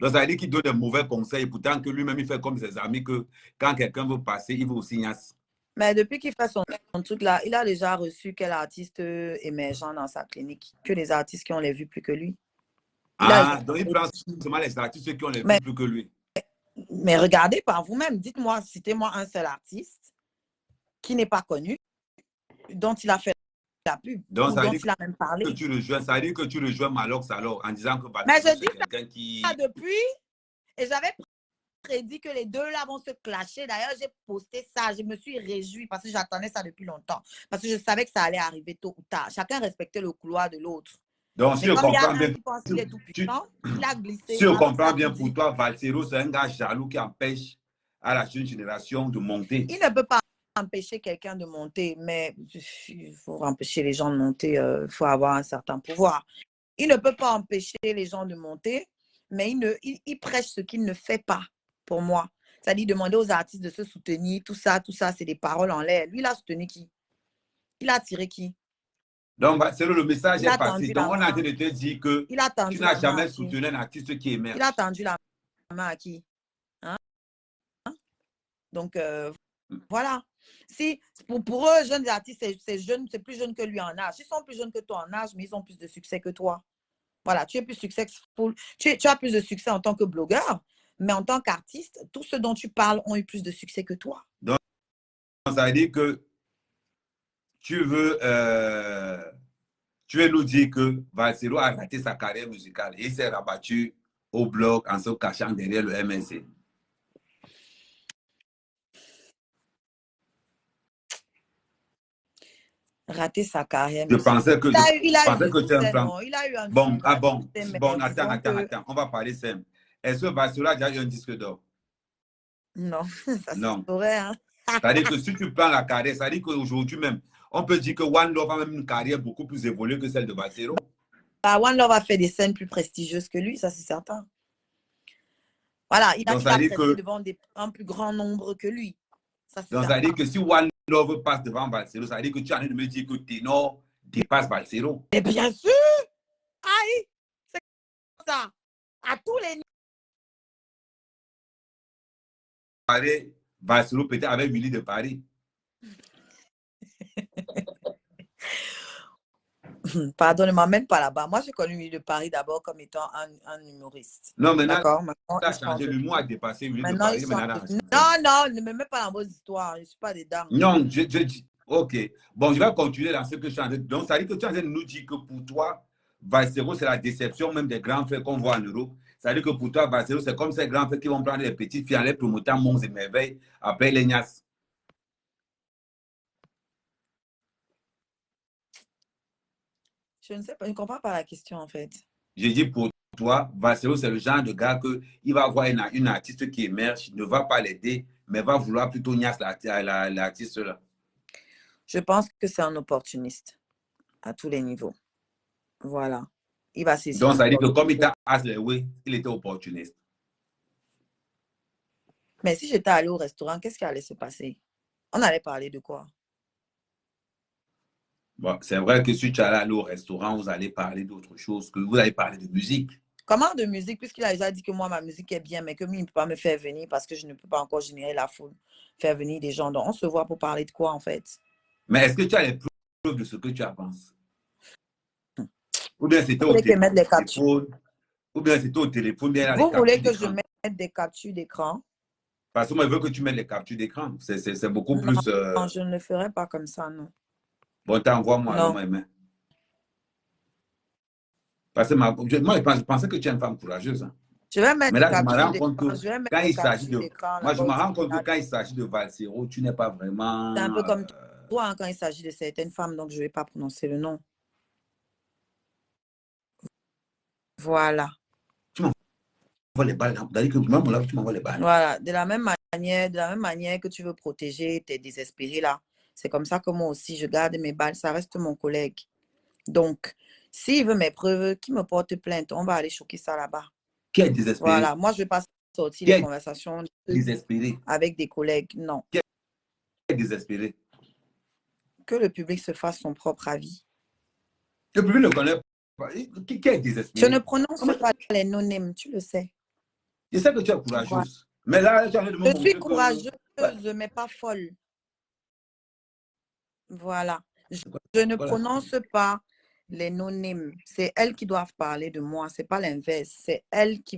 Speaker 2: Donc, ça veut dire qu'il donne des mauvais conseils. Pourtant, que lui-même, il fait comme ses amis que quand quelqu'un veut passer, il veut aussi niasse.
Speaker 6: Mais depuis qu'il fait son truc là, il a déjà reçu quel artiste émergent dans sa clinique? Que les artistes qui ont les vues plus que lui.
Speaker 2: Donc il prend seulement les artistes qui ont les vues plus que lui.
Speaker 6: Mais regardez par vous-même, dites-moi, citez-moi un seul artiste qui n'est pas connu, dont il a fait la pub,
Speaker 2: donc,
Speaker 6: ou dont il a même parlé.
Speaker 2: Ça veut dire que tu rejoins Malox alors en disant que
Speaker 6: mais je dis quelqu'un qui... depuis, et j'avais prédit que les deux là vont se clasher. D'ailleurs, j'ai posté ça, je me suis réjouie parce que j'attendais ça depuis longtemps, parce que je savais que ça allait arriver tôt ou tard. Chacun respectait le couloir de l'autre.
Speaker 2: Donc, si je comprends bien,
Speaker 6: si
Speaker 2: je comprends bien pour toi, Valsero, c'est un gars jaloux qui empêche à la jeune génération de monter.
Speaker 6: Il ne peut pas empêcher quelqu'un de monter, mais il faut empêcher les gens de monter, il faut avoir un certain pouvoir. Il ne peut pas empêcher les gens de monter, mais il prêche ce qu'il ne fait pas, pour moi. C'est-à-dire demander aux artistes de se soutenir, tout ça, c'est des paroles en l'air. Lui, il a soutenu qui? Il a tiré qui?
Speaker 2: Donc, c'est le message est passé. Donc, on a en train de te dire que tu n'as jamais soutenu un artiste qui émerge.
Speaker 6: Il a tendu la main à qui? Hein? Donc, voilà. Si, pour eux, jeunes artistes, c'est plus jeune que lui en âge. Ils sont plus jeunes que toi en âge, mais ils ont plus de succès que toi. Voilà, tu es plus successful. Tu as plus de succès en tant que blogueur, mais en tant qu'artiste, tous ceux dont tu parles ont eu plus de succès que toi.
Speaker 2: Donc, ça veut dire que tu veux nous dire que Valsero a raté sa carrière musicale et il s'est rabattu au blog en se cachant derrière le MSC.
Speaker 6: Rater sa carrière.
Speaker 2: Je pensais que tu es un flamme. Bon, attends. On va parler simple. Est-ce que Valsero a déjà eu un disque d'or?
Speaker 6: Non, ça se pourrait. Hein?
Speaker 2: C'est-à-dire que si tu prends la carrière, ça veut dire qu'aujourd'hui même, on peut dire que One Love a même une carrière beaucoup plus évoluée que celle de Valsero.
Speaker 6: One Love a fait des scènes plus prestigieuses que lui, ça c'est certain. Voilà, il a prêté devant un plus grand nombre que lui.
Speaker 2: Donc ça veut dire que si One Love passe devant Valsero, ça veut dire que tu es en train de me dire que Ténor dépasse Valsero.
Speaker 6: Et bien sûr! Aïe! C'est ça. À tous les
Speaker 2: niveaux. Valsero peut-être avec Willy de Paris.
Speaker 6: Pardonnez-moi, même pas là-bas. Moi, j'ai connu Willy de Paris d'abord comme étant un humoriste.
Speaker 2: Non, mais d'accord. L'humour a dépassé Willy de Paris.
Speaker 6: Non, ne me mets pas dans vos histoires. Je ne suis pas dedans.
Speaker 2: Non, je dis. Ok. Bon, je vais continuer dans ce que je suis en train de dire. Donc, ça veut dire que tu es en train de nous dire que pour toi, Valsero, c'est la déception même des grands frères qu'on voit en Europe. Ça veut dire que pour toi, Valsero, c'est comme ces grands frères qui vont prendre les petites filles en les promotant monts et merveilles après les niasses.
Speaker 6: Je ne sais pas, je ne comprends pas la question en fait.
Speaker 2: Je dis pour toi, Valsero, c'est le genre de gars qu'il va voir une artiste qui émerge, ne va pas l'aider, mais va vouloir plutôt niasse l'artiste là.
Speaker 6: Je pense que c'est un opportuniste à tous les niveaux. Voilà. Il va saisir.
Speaker 2: Donc, ça veut dire que comme il t'a aslevé, il était opportuniste.
Speaker 6: Mais si j'étais allé au restaurant, qu'est-ce qui allait se passer? On allait parler de quoi?
Speaker 2: Bon, c'est vrai que si tu allais au restaurant, vous allez parler d'autre chose, que vous allez parler de musique.
Speaker 6: Comment de musique? Puisqu'il a déjà dit que moi, ma musique est bien, mais que lui, il ne peut pas me faire venir parce que je ne peux pas encore générer la foule, faire venir des gens. Donc, on se voit pour parler de quoi, en fait?
Speaker 2: Mais est-ce que tu as les preuves de ce que tu as pensé? Ou bien c'était au
Speaker 6: téléphone?
Speaker 2: Ou bien c'était au téléphone?
Speaker 6: Vous voulez que je mette des captures d'écran?
Speaker 2: Parce que moi, je veux que tu mettes les captures d'écran. C'est beaucoup plus...
Speaker 6: Non, je ne le ferai pas comme ça, non.
Speaker 2: Bon, t'envoie-moi mes mains. Parce que moi, je pensais que tu es une femme courageuse. Hein.
Speaker 6: Je vais mettre
Speaker 2: mais là, je me rends compte que quand il s'agit de... Moi, je me rends compte que quand il s'agit de Valsero, tu n'es pas vraiment...
Speaker 6: C'est un peu comme toi, hein, quand il s'agit de certaines femmes, donc je ne vais pas prononcer le nom. Voilà.
Speaker 2: Tu m'envoies les balles. Tu m'envoies les balles.
Speaker 6: Voilà. De la même manière que tu veux protéger tes désespérés là. C'est comme ça que moi aussi, je garde mes balles. Ça reste mon collègue. Donc, s'il veut mes preuves, qui me porte plainte, on va aller choquer ça là-bas.
Speaker 2: Qui est désespéré?
Speaker 6: Voilà. Moi, je ne vais pas sortir les conversations
Speaker 2: désespéré
Speaker 6: avec des collègues. Non.
Speaker 2: Qui est désespéré?
Speaker 6: Que le public se fasse son propre avis.
Speaker 2: Le public ne connaît pas. Qui est désespéré?
Speaker 6: Je ne prononce pas les noms, tu le sais.
Speaker 2: Je sais que tu es courageuse. Mais là, tu as
Speaker 6: je suis courageuse, mais pas folle. Voilà. Je ne prononce pas les nonymes. C'est elles qui doivent parler de moi. C'est pas l'inverse. C'est elles qui